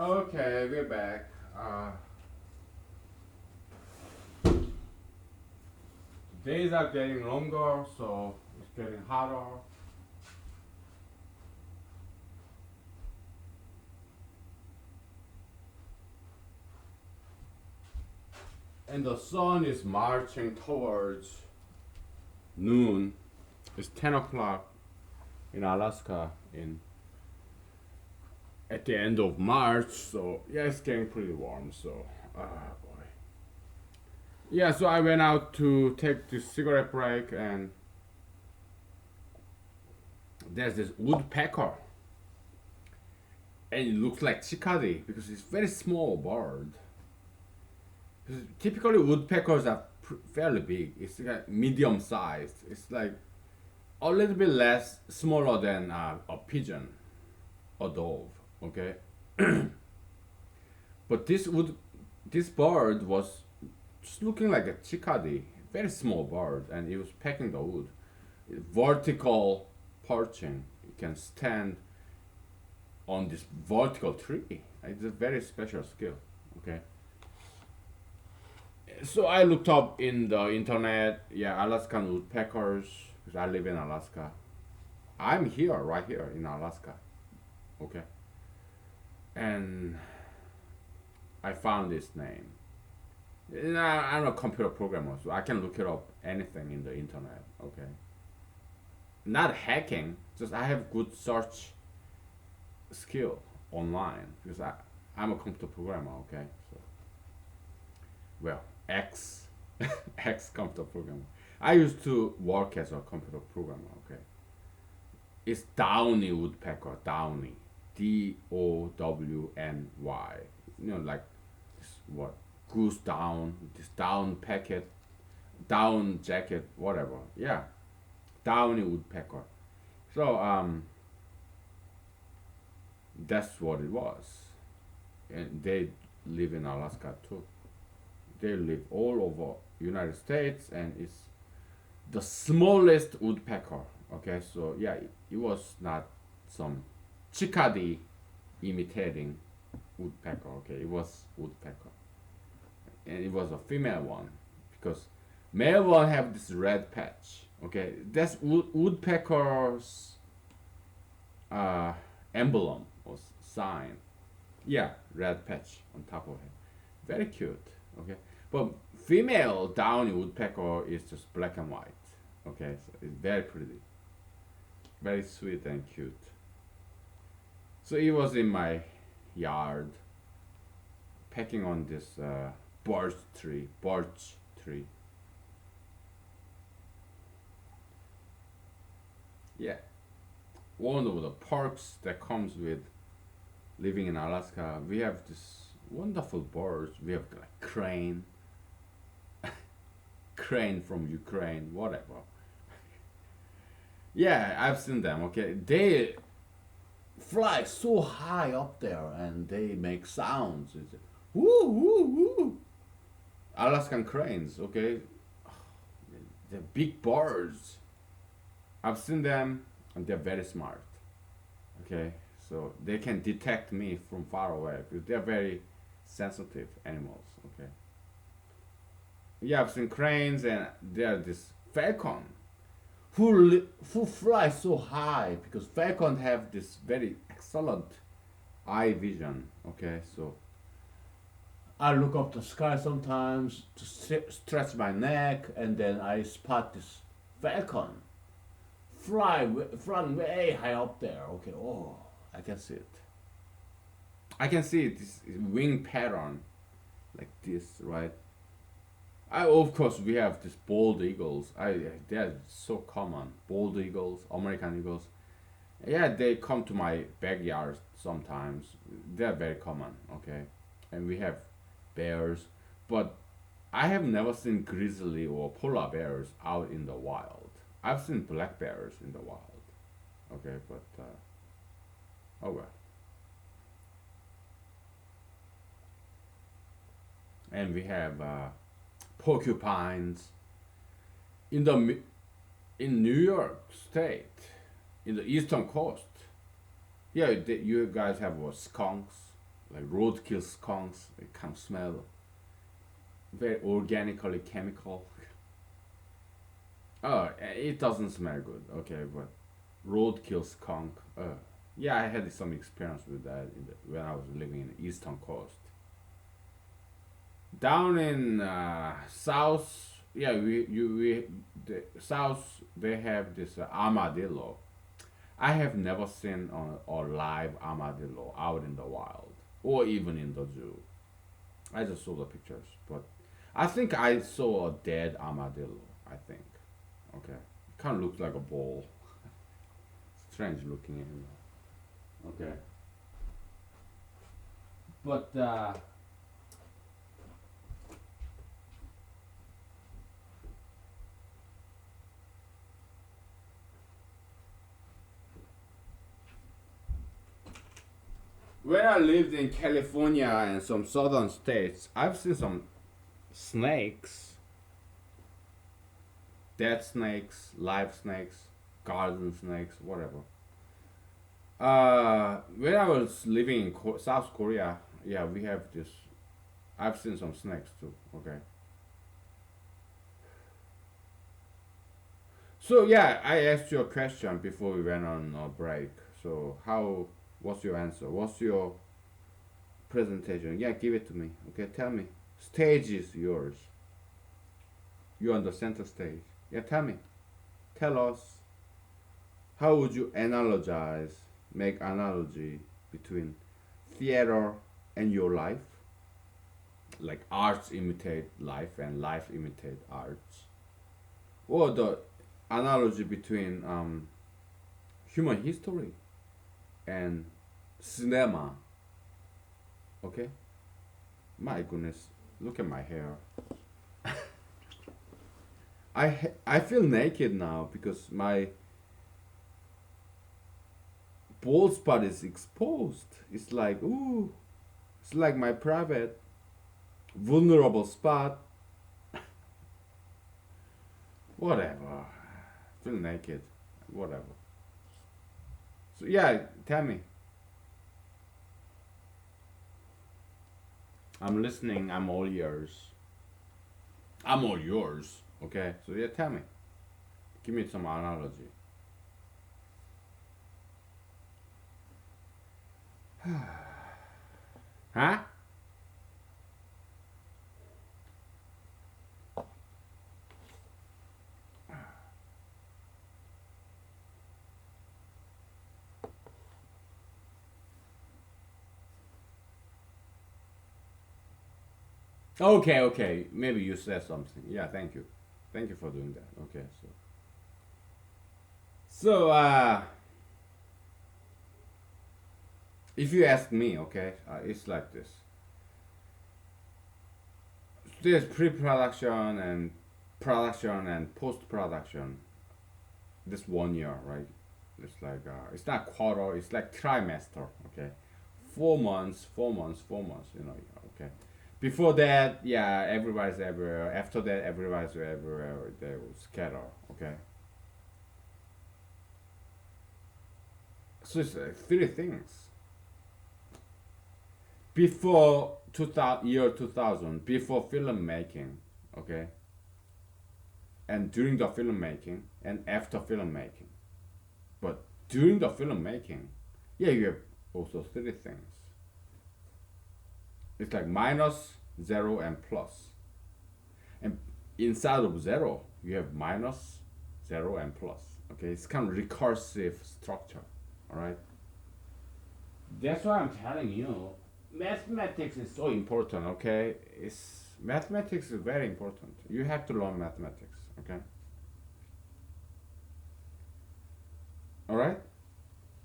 Okay, we're back. Days are getting longer, so it's getting hotter. And the sun is marching towards noon. It's 10 o'clock in Alaska in at the end of March, so yeah, it's getting pretty warm. So, boy. Yeah, so I went out to take this cigarette break, and there's this woodpecker, and it looks like cicada because it's very small bird. Because typically woodpeckers are fairly big. It's like medium sized. It's like a little bit less smaller than a pigeon, a dove. Okay, but this bird was just looking like a cicada, very small bird, and it was pecking the wood. Vertical perching. You can stand on this vertical tree. It's a very special skill. Okay. So I looked up in the internet, yeah, Alaskan woodpeckers, because I live in Alaska. I'm here, right here in Alaska. Okay. And I found this name. And I'm a computer programmer, so I can look it up anything in the internet. Okay. Not hacking, just I have good search skill online because I'm a computer programmer. Okay. So, well, ex ex computer programmer. I used to work as a computer programmer. Okay. It's Downy woodpecker. Downy, Downy. You know, like this, what, goose down, this down packet, down jacket, whatever. Yeah, Downy woodpecker. So that's what it was, and they live in Alaska too. They live all over United States, and it's the smallest woodpecker. Okay, so yeah, it was not some cicada imitating woodpecker. Okay, it was woodpecker, and it was a female one because male one have this red patch. Okay, that's woodpecker's uh, emblem or sign. Yeah, red patch on top of it. Very cute. Okay, but female downy woodpecker is just black and white. Okay, so it's very pretty, very sweet and cute. So it was in my yard, pecking on this birch tree. Yeah, one of the perks that comes with living in Alaska, we have this wonderful birds. We have like crane from Ukraine, whatever. Yeah, I've seen them. Okay, they fly so high up there and they make sounds. It's woo woo woo. Alaskan cranes. Okay, they're big birds. I've seen them, and they're very smart. Okay, so they can detect me from far away because they're very sensitive animals. Okay. Yeah, I've seen cranes, and they're this falcon who fly so high because falcon have this very excellent eye vision. Okay, so I look up the sky sometimes to stretch my neck, and then I spot this falcon flying way high up there. Okay, oh, I can see it. I can see this wing pattern like this, right? I, of course, we have these bald eagles. They're so common. Bald eagles, American eagles. Yeah, they come to my backyard sometimes. They're very common. Okay, and we have bears, but I have never seen grizzly or polar bears out in the wild. I've seen black bears in the wild. Okay, but oh well. And we have porcupines in in New York State, in the eastern coast. Yeah, you guys have skunks. like roadkill skunks. It kind of smell very organically chemical. Oh, it doesn't smell good. Okay, but roadkill skunk. Yeah, I had some experience with that when I was living in the eastern coast. Down in south, yeah, we the south they have this armadillo. I have never seen a live armadillo out in the wild or even in the zoo. I just saw the pictures, but I think I saw a dead armadillo. I think. Okay, it kind of looks like a ball. Strange looking animal. Okay, but when I lived in California and some southern states, I've seen some snakes, dead snakes, live snakes, garden snakes, whatever. When I was living in South Korea, yeah, we have this. I've seen some snakes too. Okay. So yeah, I asked you a question before we went on a break. So how? What's your answer? What's your presentation? Yeah, give it to me. Okay, tell me. Stage is yours. You're on the center stage. Yeah, tell me. Tell us. How would you analogize, make analogy between theater and your life? Like arts imitate life and life imitate arts. Or the analogy between human history and cinema. Okay? My goodness, look at my hair. I feel naked now because my bald spot is exposed. It's like, ooh, it's like my private vulnerable spot. Whatever. Feel naked. Whatever. So yeah, tell me. I'm listening. I'm all ears. I'm all yours. Okay. So yeah, tell me. Give me some analogy. Huh? Okay, okay. Maybe you said something. Yeah, thank you. Thank you for doing that. Okay, so if you ask me, okay, it's like this. There's pre-production and production and post-production. This 1 year, right? It's like it's not quarter. It's like trimester. Okay, 4 months, 4 months, 4 months. Okay. Before that, yeah, everybody's everywhere. After that, everybody's everywhere. They will scatter. Okay. So it's three things. Before 2000, year 2000, before filmmaking, okay, and during the filmmaking, and after filmmaking. But during the filmmaking, yeah, you have also three things. It's like minus, zero, and plus. And inside of zero, you have minus, zero, and plus. Okay, it's kind of recursive structure. All right. That's why I'm telling you, mathematics is so important. Okay, it's mathematics is very important. You have to learn mathematics. Okay. All right.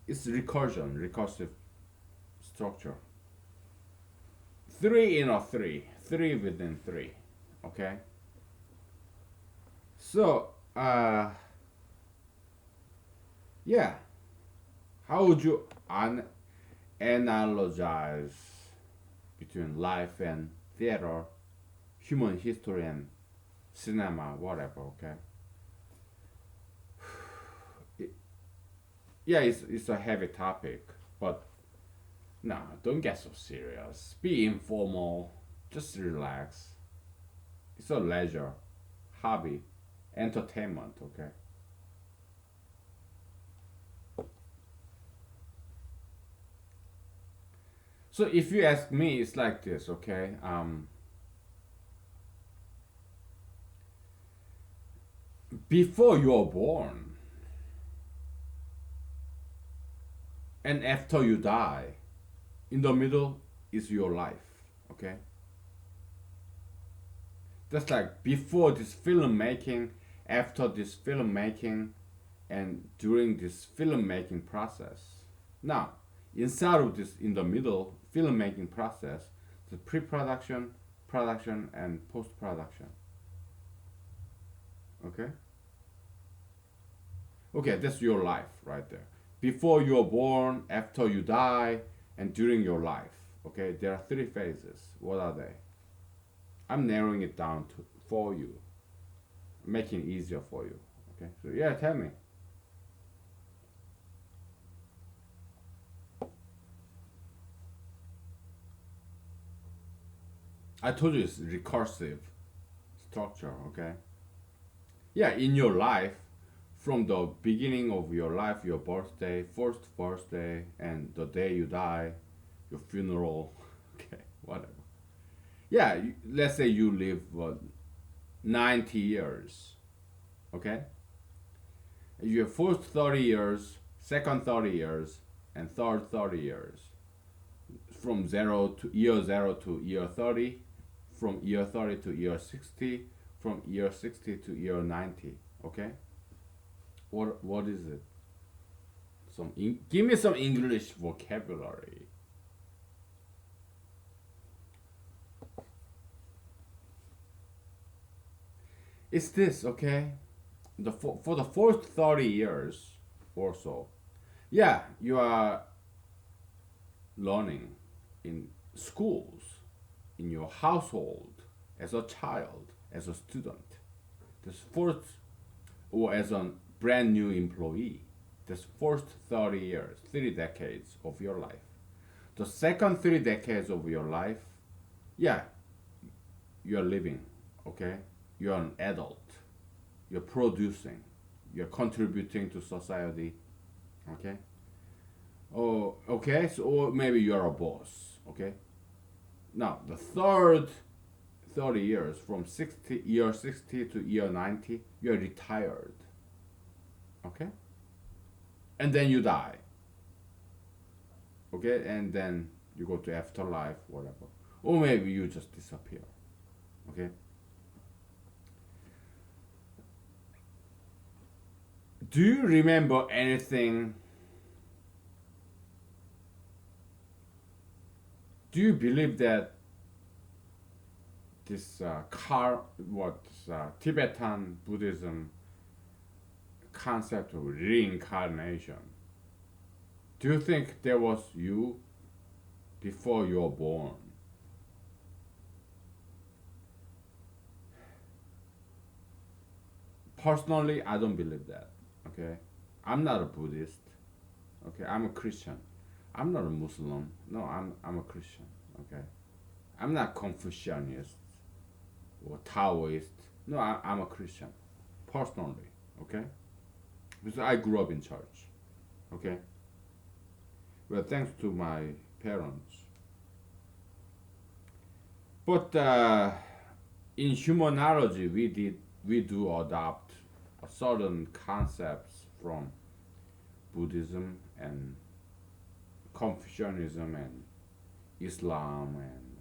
It's recursion, recursive structure. Three in a three, three within three. Okay. So, yeah. How would you analogize between life and theater, human history and cinema, whatever? Okay. It, yeah, it's a heavy topic, but No, don't get so serious. Be informal. Just relax. It's a leisure, hobby, entertainment, okay? So if you ask me, it's like this, okay? Before you're born and after you die, in the middle is your life, okay? That's like before this filmmaking, after this filmmaking, and during this filmmaking process. Now, inside of this, in the middle filmmaking process, the pre-production, production, and post-production. Okay. Okay, that's your life right there. Before you're born, after you die, and during your life. Okay, there are three phases. What are they? I'm narrowing it down for you, making it easier for you. Okay, so yeah, tell me. I told you it's recursive structure. Okay. Yeah, in your life, from the beginning of your life, your birthday, first birthday, and the day you die, your funeral. Okay, whatever. Yeah, let's say you live 90 years. Okay, your first 30 years, second 30 years, and third 30 years. From zero to year 30, from year 30 to year 60, from year 60 to year 90. Okay, what is it? Give me some English vocabulary. It's this, okay? For the first 30 years or so, yeah, you are learning in schools, in your household, as a child, as a student. This first, or as a brand new employee, this first 30 years, 3 decades of your life. The second 3 decades of your life, yeah, you're living, okay? You're an adult. You're producing. You're contributing to society, okay? Oh, okay. So, or maybe you're a boss, okay? Now, the third 30 years, from year 60 to year 90, you're retired, okay? And then you die, okay? And then you go to afterlife, whatever. Or maybe you just disappear, okay? Do you remember anything? Do you believe that this Tibetan Buddhism concept of reincarnation? Do you think there was you before you were born? Personally, I don't believe that. Okay, I'm not a Buddhist. Okay, I'm a Christian. I'm not a Muslim. No, I'm a Christian. Okay, I'm not Confucianist or Taoist. No, I'm a Christian. Personally, okay, because I grew up in church. Okay, well, thanks to my parents. But in humanology, we do adopt certain concepts from Buddhism and Confucianism and Islam, and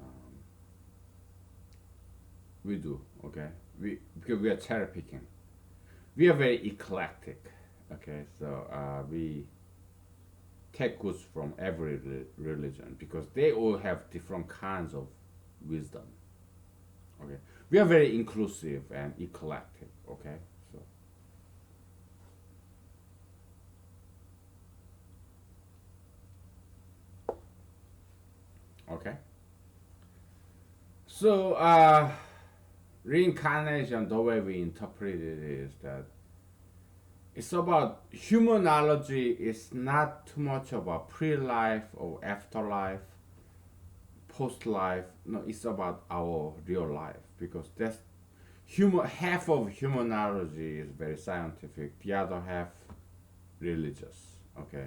we do, okay. We Because we are cherry picking. We are very eclectic, okay. So we take goods from every religion because they all have different kinds of wisdom. Okay, we are very inclusive and eclectic. Okay, so okay, so reincarnation, the way we interpret it is that It's about humanology is not too much about pre-life or afterlife, post-life. No, it's about our real life because that's human. Half of humanology is very scientific. The other half religious. Okay,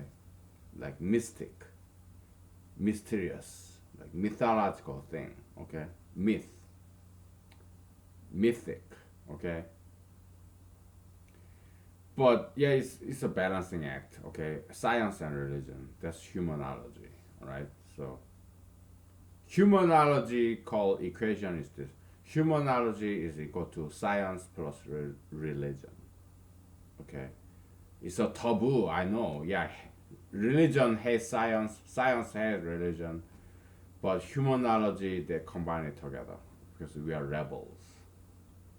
like mystic, mysterious, like mythological thing. Okay, myth, mythic. Okay, but yeah, it's a balancing act. Okay, science and religion. That's humanology. All right. So humanology called equation is this. Humanology is equal to science plus religion. Okay. It's a taboo. I know. Yeah. Religion hates science. Science hates religion. But humanology they combine it together because we are rebels.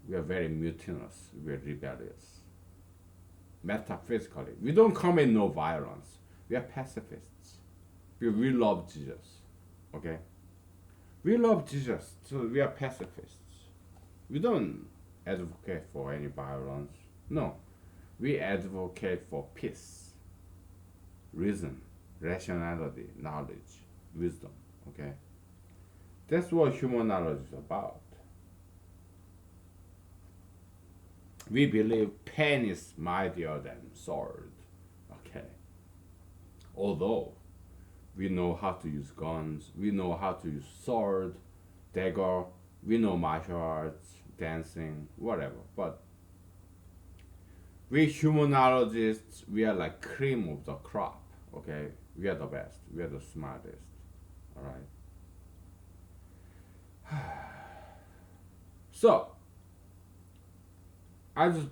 We are very mutinous. We are rebellious. Metaphysically, we don't commit no violence. We are pacifists. We love Jesus. Okay, we love Jesus, so we are pacifists. We don't advocate for any violence. No, we advocate for peace, reason, rationality, knowledge, wisdom. Okay, that's what human knowledge is about. We believe pen is mightier than sword. Okay, although we know how to use guns, we know how to use sword, dagger, we know martial arts, dancing, whatever. But we humanologists, we are like cream of the crop. Okay, we are the best. We are the smartest. All right. So I just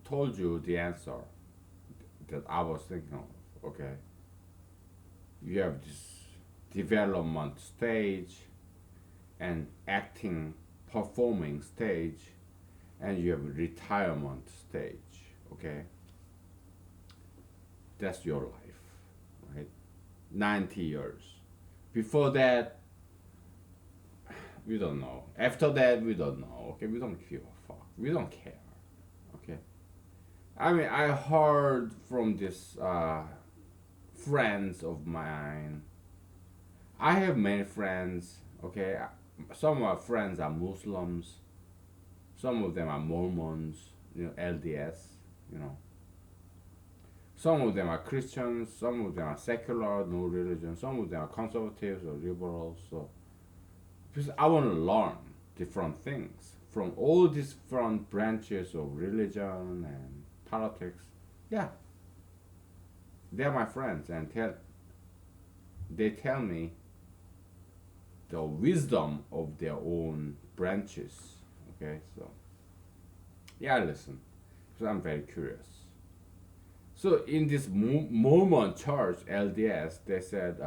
told you the answer that I was thinking of. Okay, you have this development stage and acting performing stage and you have retirement stage. Okay, that's your life, right? 90 years. Before that, we don't know. After that, we don't know. Okay, we don't give a fuck. We don't care. Okay, I mean, I heard from this friends of mine. I have many friends. Okay, some of my friends are Muslims. Some of them are Mormons. You know, LDS. You know, some of them are Christians. Some of them are secular, no religion. Some of them are conservatives or liberals. So, because I want to learn different things from all these different branches of religion and politics. Yeah, they're my friends, and they tell me the wisdom of their own branches. Okay, so yeah, I listen because I'm very curious. So in this Mormon church LDS, they said,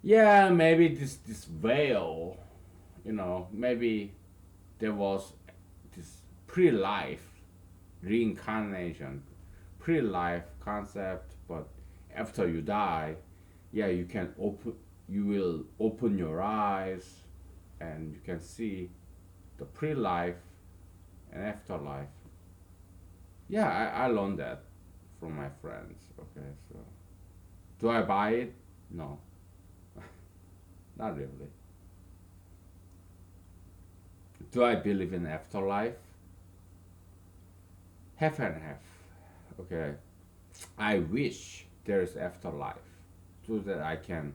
yeah, maybe this veil, maybe there was this pre-life reincarnation, pre-life concept, but after you die, yeah, you will open your eyes, and you can see the pre-life and afterlife. Yeah, I learned that from my friends. Okay, so do I buy it? No, not really. Do I believe in afterlife? Half and half. Okay, I wish there is afterlife so that I can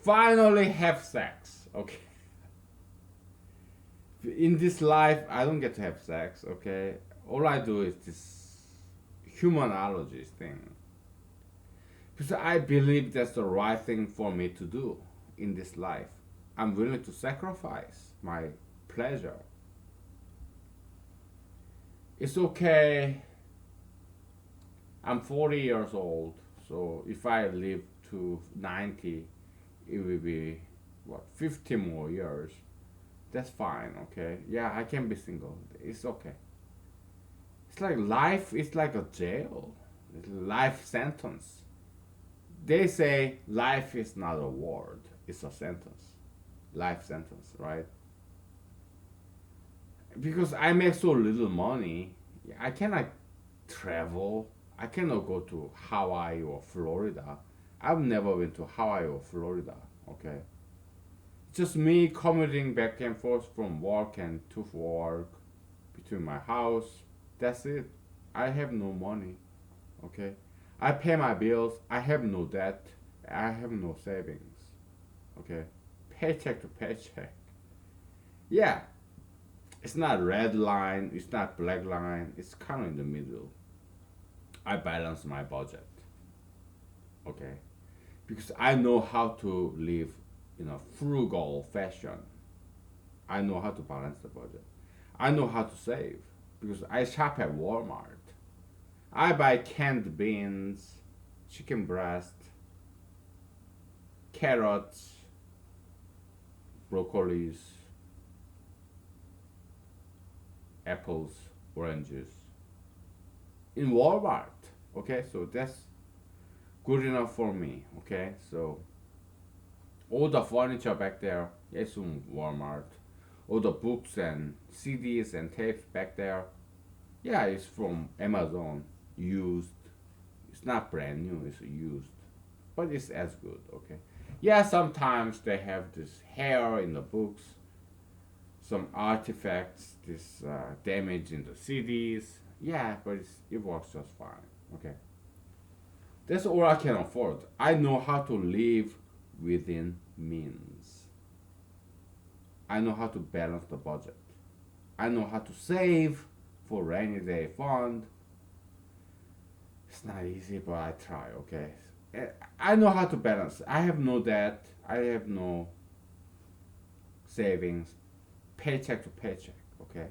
finally have sex. Okay, in this life I don't get to have sex. Okay, all I do is this humanology thing because I believe that's the right thing for me to do in this life. I'm willing to sacrifice my pleasure. It's okay. I'm 40 years old, so if I live to 90, it will be what 50 more years. That's fine, okay? Yeah, I can be single. It's okay. It's like life is like a jail. It's a life sentence. They say life is not a word, it's a sentence. Life sentence, right? because I make so little money, I cannot travel. I cannot go to Hawaii or Florida. I've never been to Hawaii or Florida. Okay, just me commuting back and forth from work and to work between my house. That's it. I have no money. Okay, I pay my bills. I have no debt. I have no savings. Okay, paycheck to paycheck. Yeah, it's not red line. It's not black line. It's kind of in the middle. I balance my budget. Okay, because I know how to live in a frugal fashion. I know how to balance the budget. I know how to save because I shop at Walmart. I buy canned beans, chicken breast, carrots, broccolis, apples, oranges in Walmart. Okay, so that's good enough for me. Okay, so all the furniture back there is from Walmart. All the books and CDs and tapes back there, yeah, it's from Amazon. Used. It's not brand new. It's used, but it's as good. Okay. Yeah, sometimes they have this hair in the books, some artifacts, this damage in the CDs. Yeah, but it works just fine. Okay. That's all I can afford. I know how to live within means. I know how to balance the budget. I know how to save for rainy day fund. It's not easy, but I try, okay? I know how to balance. I have no debt. I have no savings, paycheck to paycheck, okay?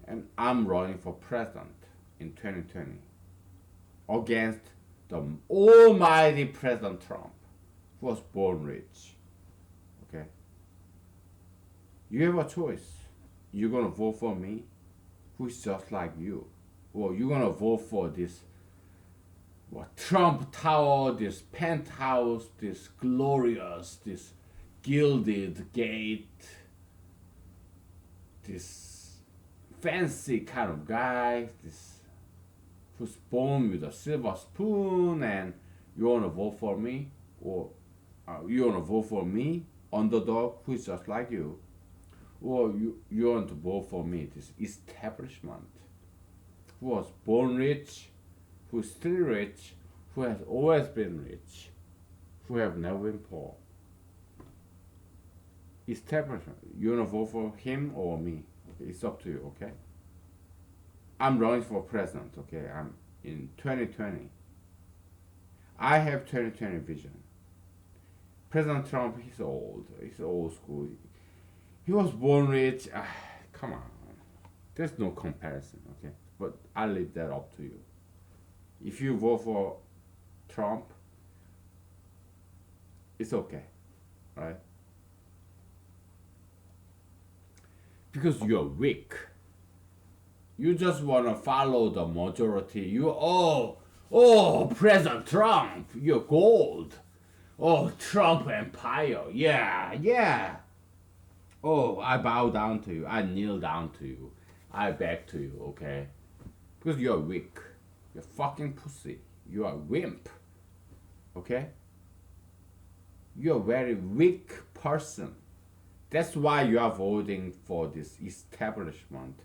And I'm running for president in 2020 against the almighty President Trump, who was born rich, okay? You have a choice. You're gonna vote for me, who's just like you, or you're gonna vote for this what Trump Tower, this penthouse, this glorious, this gilded gate, this fancy kind of guy, this who's born with a silver spoon, and you wanna vote for me, or you wanna vote for me, underdog, who's just like you, or you want to vote for me, this establishment, who was born rich, who's still rich, who has always been rich, who have never been poor. Establishment. You wanna vote for him or me? Okay, it's up to you. Okay. I'm running for president. Okay. I'm in 2020. I have 2020 vision. President Trump, he's old. He's old school. He was born rich. Come on. There's no comparison. Okay. But I leave that up to you. If you vote for Trump, it's okay, right? Because you're weak. You just wanna follow the majority. President Trump, you're gold. Oh, Trump Empire, yeah, yeah. Oh, I bow down to you. I kneel down to you. I beg to you, okay? Because you're weak. You're fucking pussy. You are a wimp. Okay? You're a very weak person. That's why you are voting for this establishment,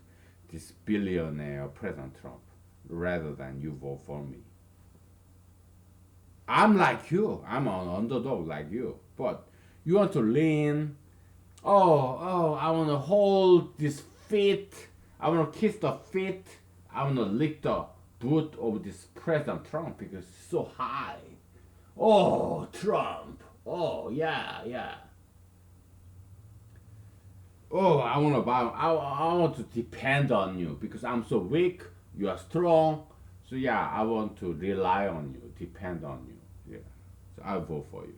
this billionaire President Trump, rather than you vote for me. I'm like you. I'm an underdog like you. But you want to lean. I want to hold this feet. I want to kiss the feet. I want to lick the boot of this President Trump because it's so high. Oh, Trump. Oh, yeah, yeah. Oh, I want to buy. I want to depend on you because I'm so weak. You are strong. So yeah, I want to rely on you, depend on you. Yeah. So I'll vote for you.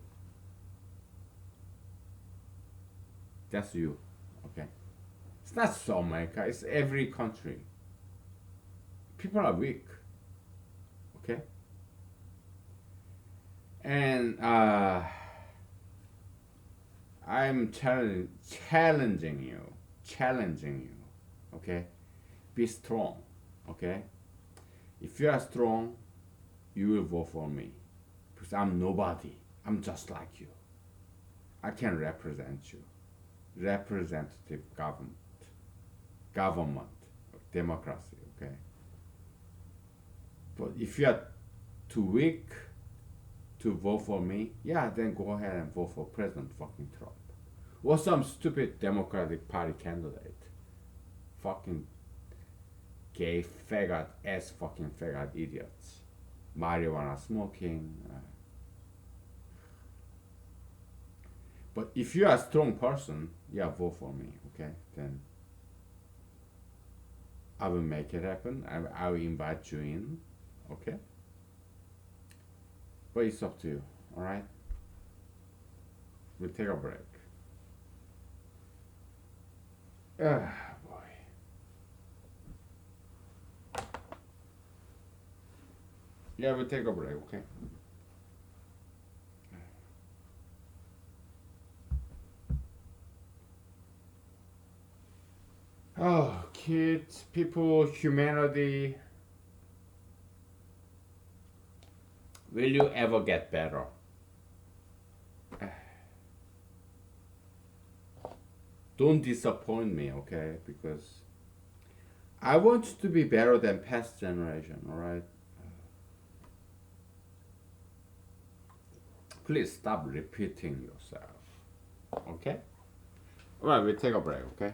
That's you. Okay. It's not so America. It's every country. People are weak. Okay. And I'm challenging you, challenging you. Okay? Be strong. Okay? If you are strong, you will vote for me. Because I'm nobody. I'm just like you. I can represent you. Representative government, democracy, okay? But if you are too weak to vote for me, yeah, then go ahead and vote for President fucking Trump. Or some stupid Democratic Party candidate. Fucking gay faggot ass fucking faggot idiots. Marijuana smoking. But if you are a strong person, yeah, vote for me, okay? Then I will make it happen. I will invite you in, okay? But it's up to you, alright? We'll take a break. Ah, boy. Yeah, we'll take a break, okay? Oh, kids, people, humanity. Will you ever get better? Don't disappoint me, okay? Because I want you to be better than past generation, alright? Please stop repeating yourself, okay? Alright, we'll take a break, okay?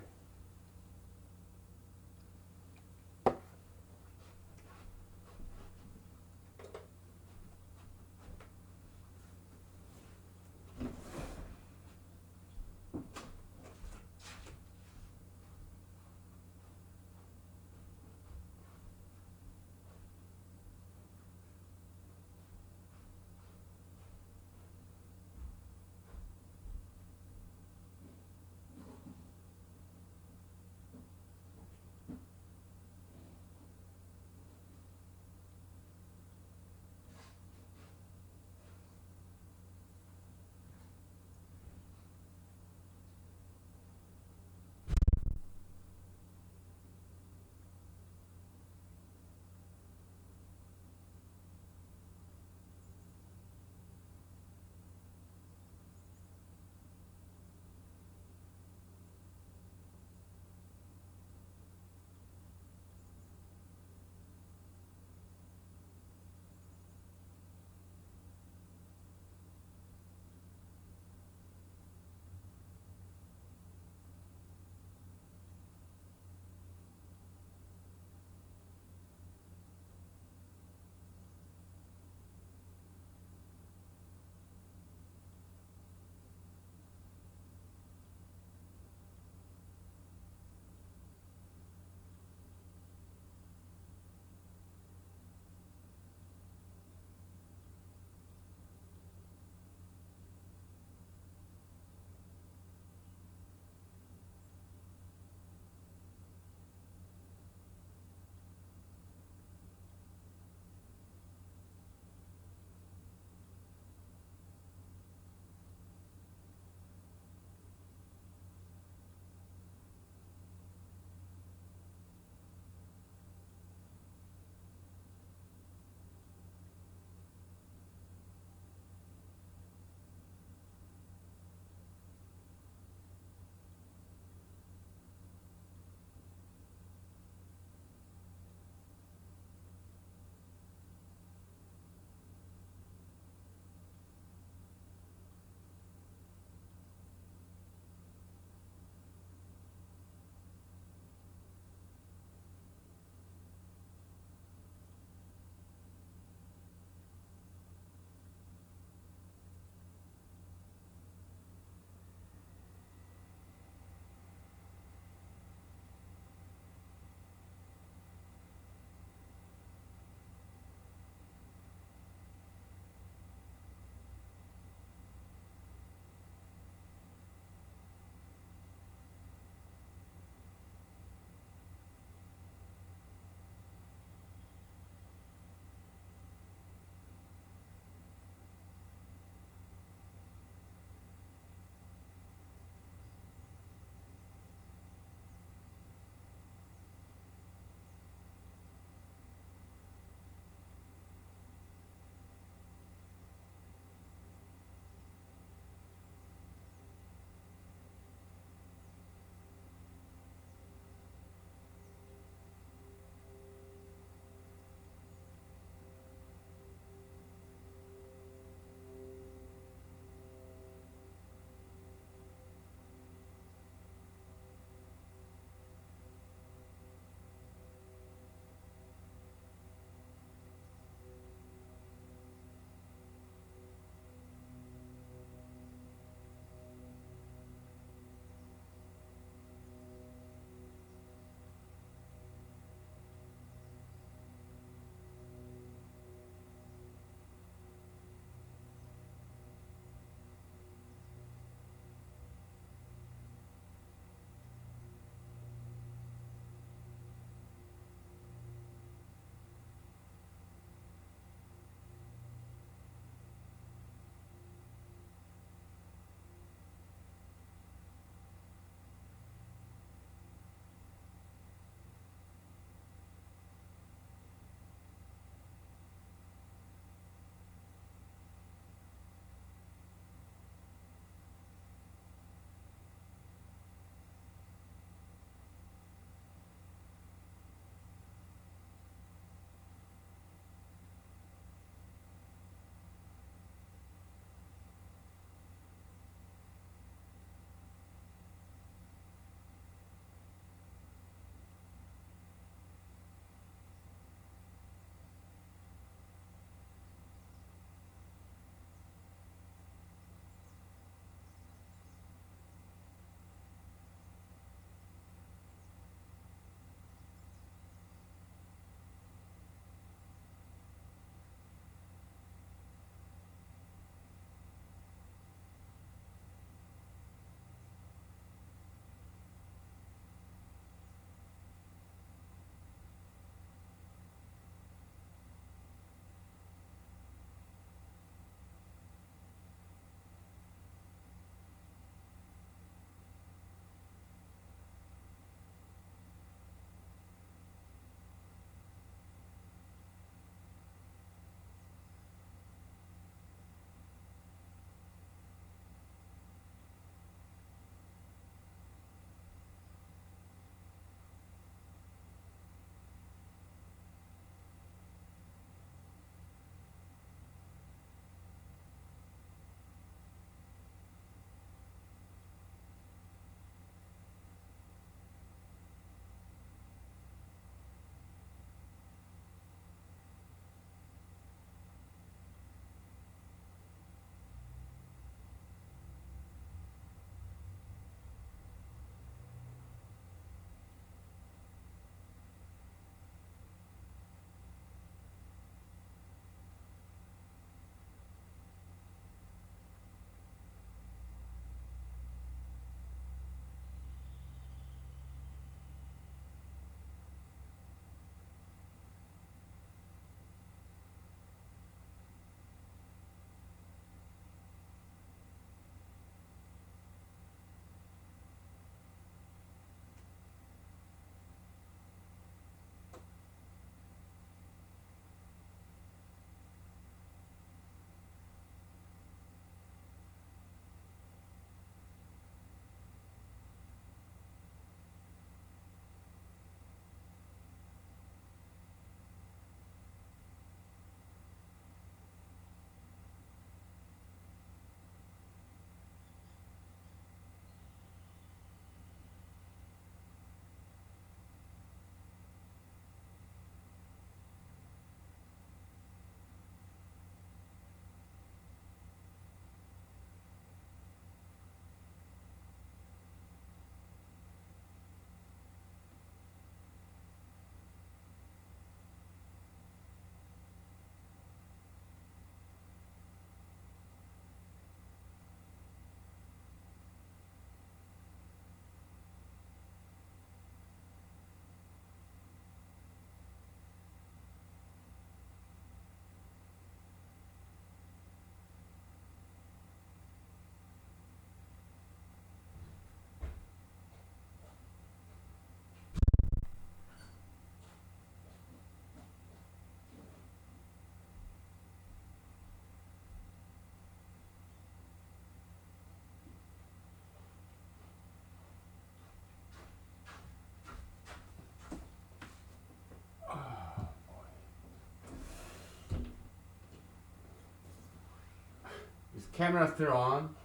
Camera still on?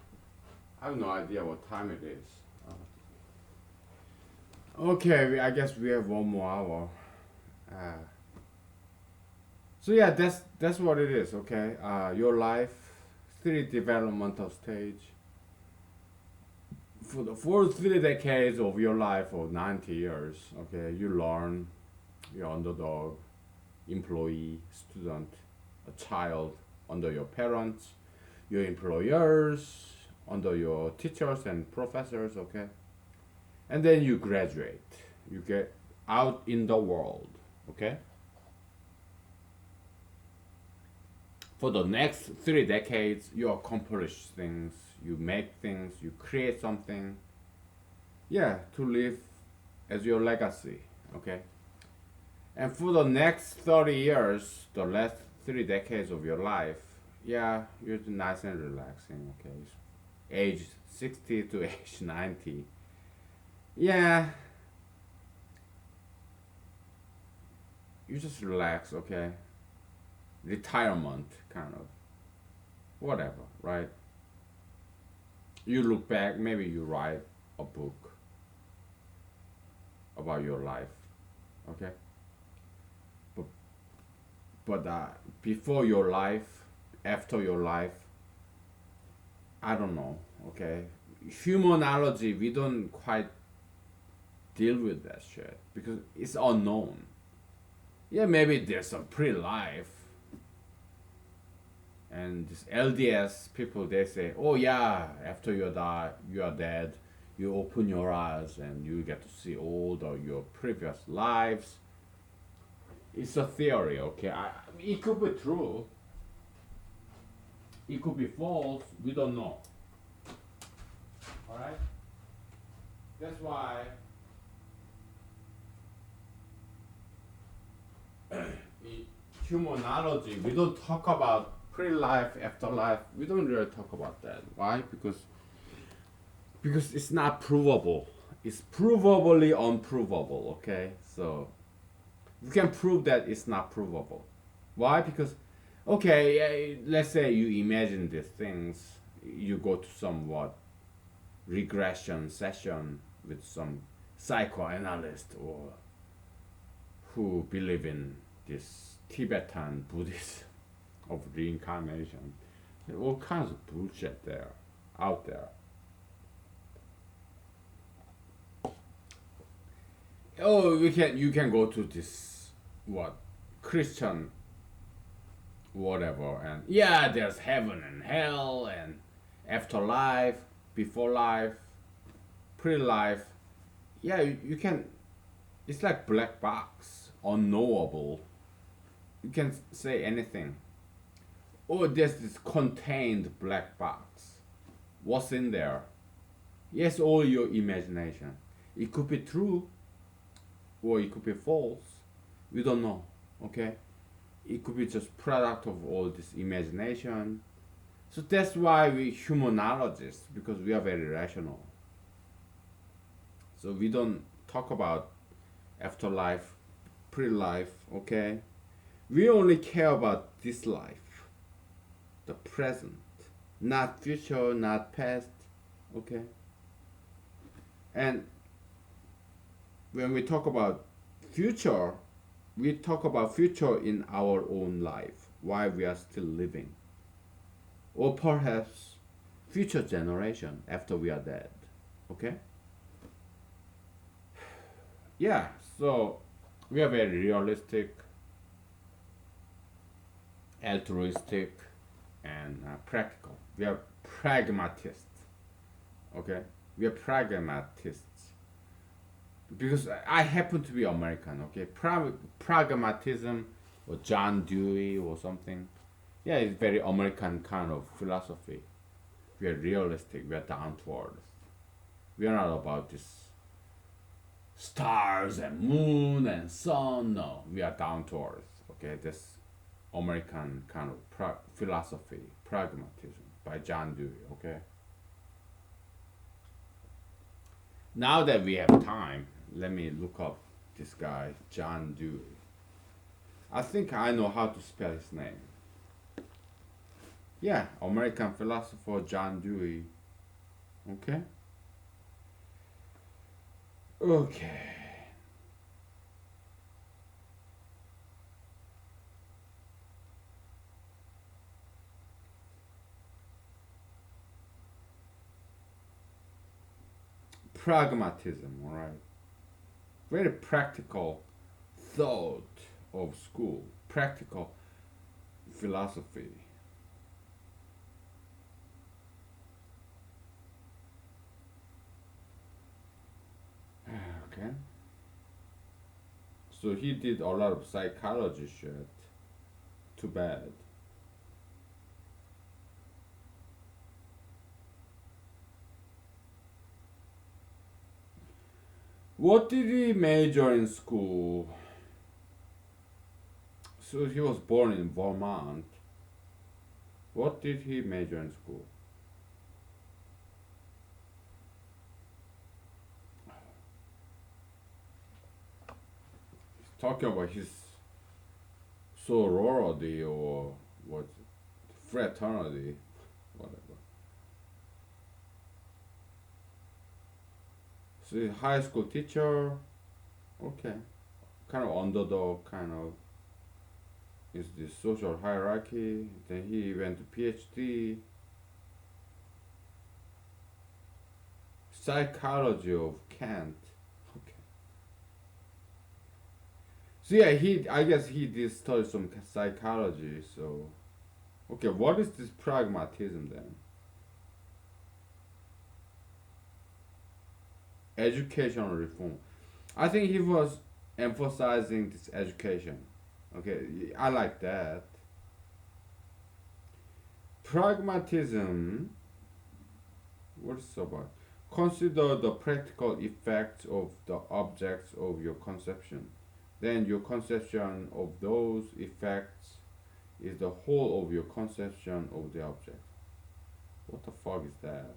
I have no idea what time it is. Okay, I guess we have 1 more hour. Uh, so yeah, that's what it is. Okay, your life, three developmental stage. For the first 3 decades of your life, or 90 years, okay, you learn, you're underdog, employee, student, a child under your parents, your employers, under your teachers and professors, okay? And then you graduate. You get out in the world, okay? For the next 3 decades, you accomplish things, you make things, you create something. Yeah, to live as your legacy, okay? And for the next 30 years, the last 3 decades of your life, yeah, you're nice and relaxing, okay? Age 60 to age 90. Yeah, you just relax, okay? Retirement, kind of. Whatever, right? You look back, maybe you write a book about your life, okay? But, but before your life, after your life, I don't know, okay? Humanology, we don't quite deal with that shit because it's unknown. Yeah, maybe there's some pre-life, and this LDS people, they say, oh yeah, after you die, you are dead, you open your eyes and you get to see all your previous lives. It's a theory, okay? It could be true, it could be false, we don't know. All right, that's why in humanology we don't talk about pre-life, afterlife. We don't really talk about that. Why? Because it's not provable. It's provably unprovable. Okay, so we can prove that it's not provable. Why? Because okay, let's say you imagine these things. You go to some what regression session with some psychoanalyst or who believe in this Tibetan Buddhism of reincarnation. All kinds of bullshit there, out there. Oh, you can go to this what Christian whatever, and yeah, there's heaven and hell and afterlife, before life, pre-life. Yeah, you can. It's like black box, unknowable. You can say anything. Oh, there's this contained black box. What's in there? Yes, all your imagination. It could be true, or it could be false. We don't know. Okay, it could be just product of all this imagination. So that's why we humanologists, because we are very rational. So we don't talk about afterlife, pre-life, okay? We only care about this life, the present, not future, not past, okay? And when we talk about future, we talk about future in our own life, while we are still living. Or perhaps future generation after we are dead, okay? Yeah, so we are very realistic, altruistic, and practical. We are pragmatists, okay? We are pragmatists because I happen to be American, okay? Pragmatism or John Dewey or something. Yeah, it's very American kind of philosophy. We are realistic. We are down to earth. We are not about this stars and moon and sun. No, we are down to earth. Okay, this American kind of philosophy, pragmatism by John Dewey. Okay. Now that we have time, let me look up this guy, John Dewey. I think I know how to spell his name. Yeah, American philosopher John Dewey. Okay. Okay. Pragmatism, all right. Very practical thought of school, practical philosophy. Okay. So he did a lot of psychology shit. Too bad. What did he major in school? So he was born in Vermont. What did he major in school? He's talking about his sorority or what? Fraternity, whatever. So he's a high school teacher. Okay. Kind of underdog, kind of is the social hierarchy. Then he went to PhD, psychology of Kant. Okay. So yeah, he I guess he did study some psychology. So okay, what is this pragmatism then? Educational reform. I think he was emphasizing this education. Okay, I like that. Pragmatism. What is it about? Consider the practical effects of the objects of your conception. Then your conception of those effects is the whole of your conception of the object. What the fuck is that?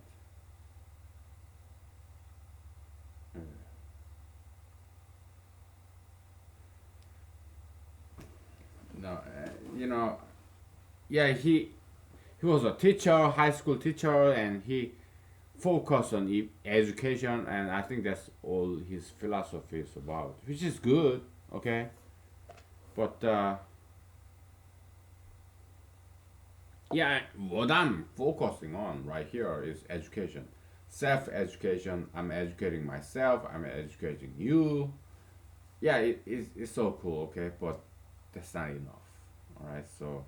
Uh, No, you know, yeah, he was a teacher, high school teacher, and he focused on education, and I think that's all his philosophy is about, which is good, okay. But yeah, what I'm focusing on right here is education, self-education. I'm educating myself. I'm educating you. Yeah, it's so cool, okay, but that's not enough. All right, so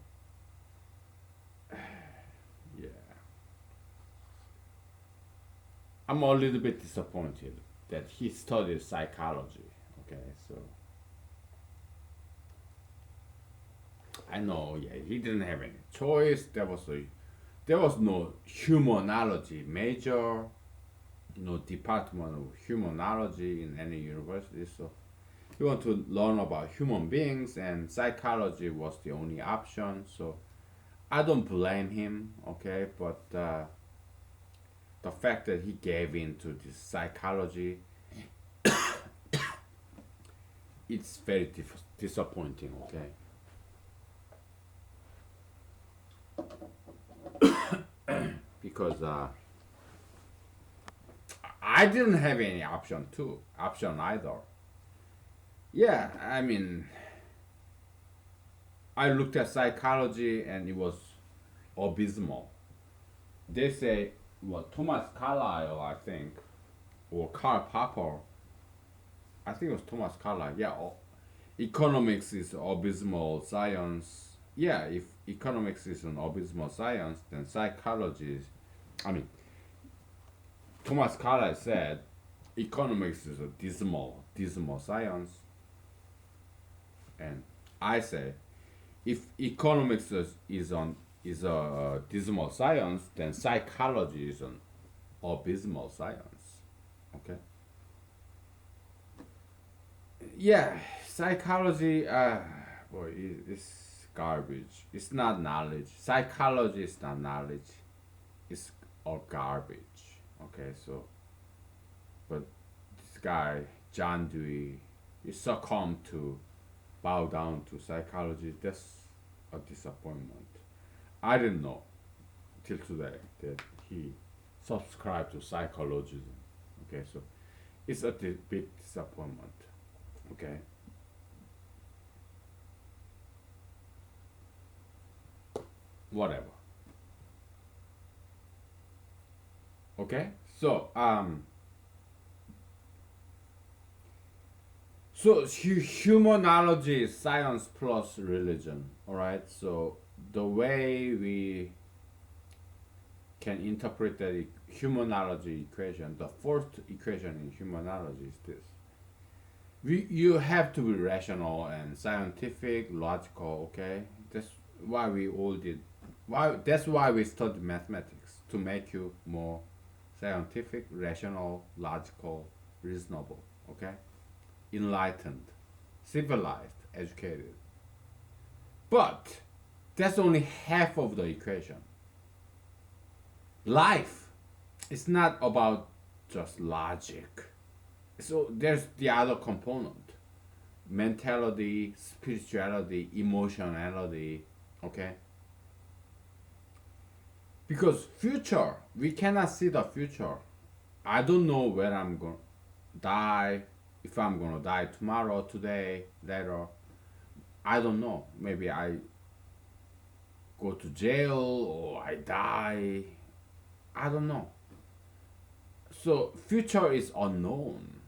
yeah, I'm a little bit disappointed that he studied psychology. Okay, so I know, yeah, he didn't have any choice. There was no humanology major, no department of humanology in any university. So he wanted to learn about human beings, and psychology was the only option. So I don't blame him, okay, but the fact that he gave in to this psychology, it's very disappointing, okay. Because I didn't have any option either. Yeah, I mean, I looked at psychology and it was abysmal. They say, well, Thomas Carlyle, I think, or Karl Popper, I think it was Thomas Carlyle. Yeah, economics is abysmal science. Yeah, if economics is an abysmal science, then psychology is. I mean, Thomas Carlyle said economics is a dismal science, and I say if economics is a dismal science, then psychology is an abysmal science. Okay. Yeah, psychology. Boy, it's garbage. It's not knowledge. Psychology is not knowledge. It's all garbage. Okay, so but this guy John Dewey, he succumbed to bow down to psychology. That's a disappointment. I didn't know. till today that he subscribed to psychology. Okay, so it's a big disappointment. Okay. Whatever. Okay. So humanology is science plus religion. All right. So the way we can interpret that humanology equation, the first equation in humanology is this: you have to be rational and scientific, logical. Okay, that's why we all did. Why that's why we study mathematics, to make you more scientific, rational, logical, reasonable. Okay, enlightened, civilized, educated. But that's only half of the equation. Life is not about just logic. So there's the other component: mentality, spirituality, emotionality. Okay, because future, we cannot see the future. I don't know where I'm gonna die, if I'm gonna die tomorrow, today, later. I don't know. Maybe I go to jail or I die. I don't know. So future is unknown.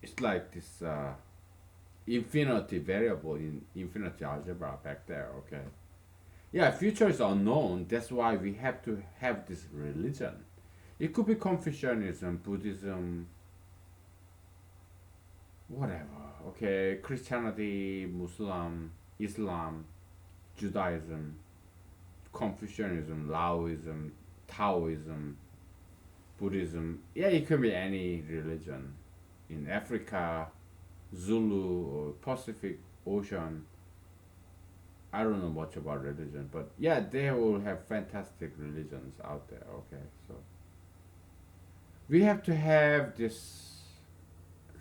It's like this infinity variable in infinity algebra back there. Okay. Yeah, future is unknown. That's why we have to have this religion. It could be Confucianism, Buddhism, whatever. Okay, Christianity, Muslim, Islam, Judaism, Confucianism, Laoism, Taoism, Buddhism. Yeah, it could be any religion. In Africa, Zulu, or Pacific Ocean. I don't know much about religion, but yeah, they all have fantastic religions out there. Okay, so we have to have this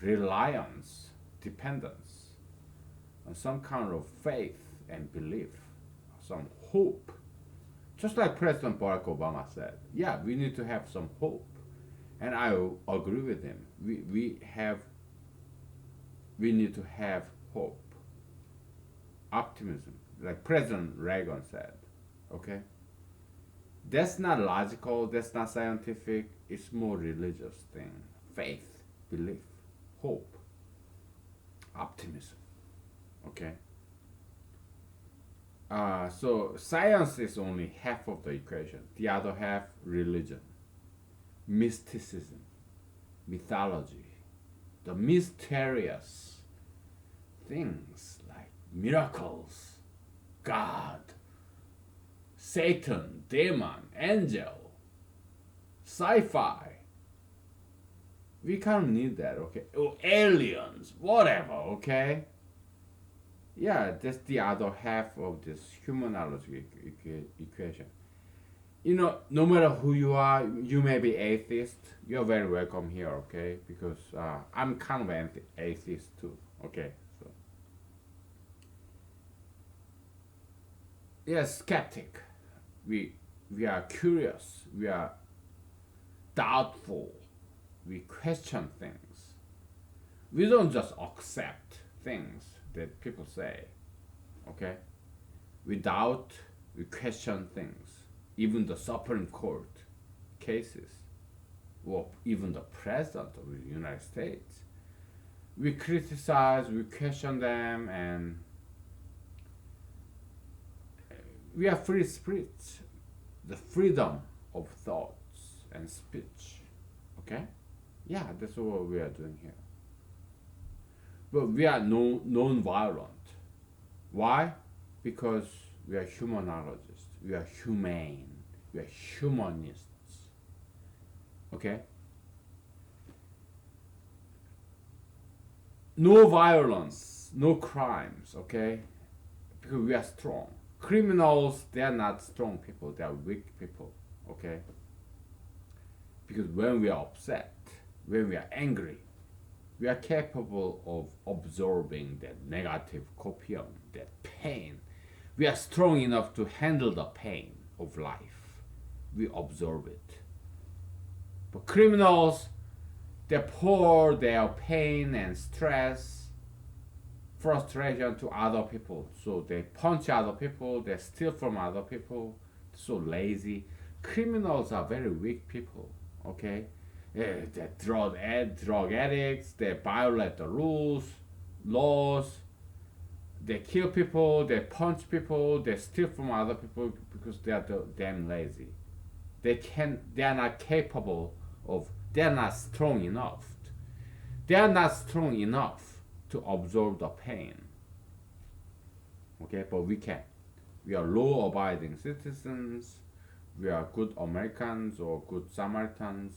reliance, dependence on some kind of faith and belief, some hope. Just like President Barack Obama said, yeah, we need to have some hope, and I agree with him. We need to have hope, optimism, like President Reagan said. Okay, that's not logical. That's not scientific. It's more religious thing: faith, belief, hope, optimism. Okay. So science is only half of the equation. The other half, religion, mysticism, mythology, the mysterious things like miracles, God, Satan, demon, angel, sci-fi. We can't need that, okay? Oh, aliens, whatever, okay? Yeah, that's the other half of this humanology equation. No matter who you are, you may be atheist. You're very welcome here, okay? Because I'm kind of an atheist too, okay? So yeah, skeptic. We are curious. We are doubtful. We question things. We don't just accept things that people say, okay? We doubt. We question things. Even the Supreme Court cases, or even the President of the United States. We criticize, we question them, and we are free spirits, the freedom of thoughts and speech. Okay? Yeah, that's what we are doing here. But we are non-violent. Why? Because we are humanologists. We are humane. We are humanists. Okay? No violence, no crimes, okay? Because we are strong. Criminals, they are not strong people, they are weak people, okay? Because when we are upset, when we are angry, we are capable of absorbing that negative copium, that pain. We are strong enough to handle the pain of life. we observe it. But criminals, they pour their pain and stress, frustration to other people. So they punch other people, they steal from other people, so lazy. Criminals are very weak people, okay? They're drug addicts, they violate the rules, laws, they kill people, they punch people, they steal from other people because they are damn lazy. They are not capable of, they are not strong enough. They are not strong enough to absorb the pain. Okay, but we can. We are law abiding citizens, we are good Americans or good Samaritans,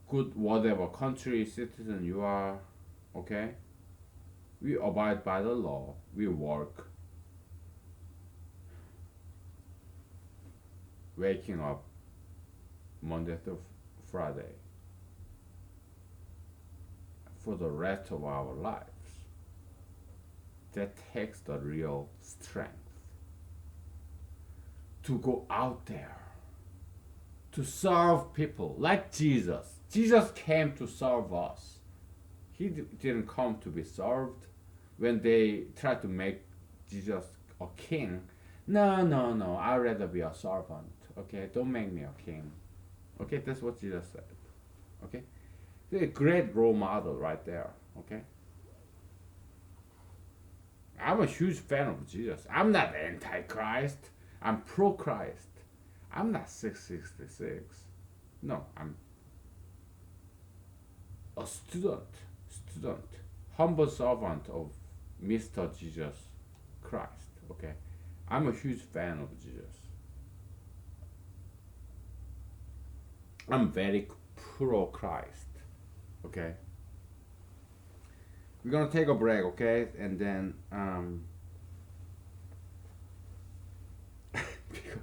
good whatever country citizen you are, okay? We abide by the law, we work, waking up Monday to Friday for the rest of our lives. That takes the real strength to go out there, to serve people like Jesus. Jesus came to serve us. He didn't come to be served. When they tried to make Jesus a king, no, I'd rather be a servant. Okay, don't make me a king. Okay, that's what Jesus said. Okay, a great role model right there. Okay, I'm a huge fan of Jesus. I'm not anti-Christ. I'm pro-Christ. I'm not 666. No, I'm a student, humble servant of Mr. Jesus Christ. Okay, I'm a huge fan of Jesus. I'm very pro-Christ. Okay, we're gonna take a break. Okay, and then because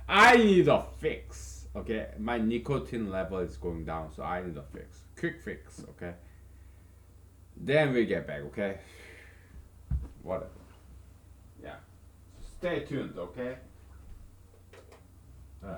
I need a fix. Okay, my nicotine level is going down, so I need a fix. Quick fix. Okay. Then we get back. Okay. Whatever. Yeah. Stay tuned. Okay. Uh.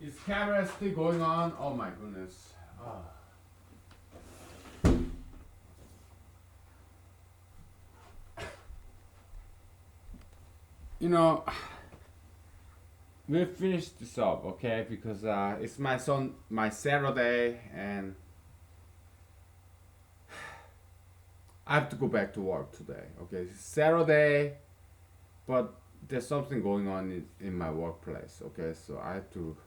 Is camera still going on? Oh my goodness. Ah. You know, we'll finish this up, okay? Because it's my Saturday, and I have to go back to work today. Okay, it's Saturday, but there's something going on in my workplace. Okay, so I have to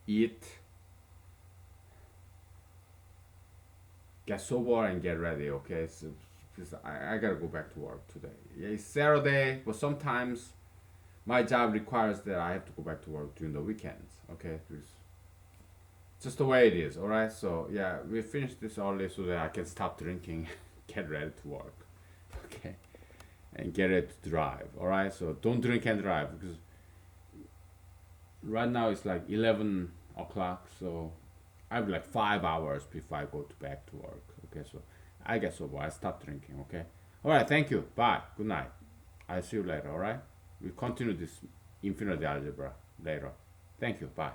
eat, get sober, and get ready. Okay, so because I gotta go back to work today. Yeah, it's Saturday, but sometimes my job requires that I have to go back to work during the weekends. Okay, it's just the way it is. All right, so yeah, we finish this early so that I can stop drinking, get ready to work. Okay, and get ready to drive. All right, so don't drink and drive because right now it's like 11 o'clock, so I have like 5 hours before I go to back to work. Okay, so I get sober. I stop drinking. Okay. All right. Thank you. Bye. Good night. I'll see you later. All right. We continue this infinity algebra later. Thank you. Bye.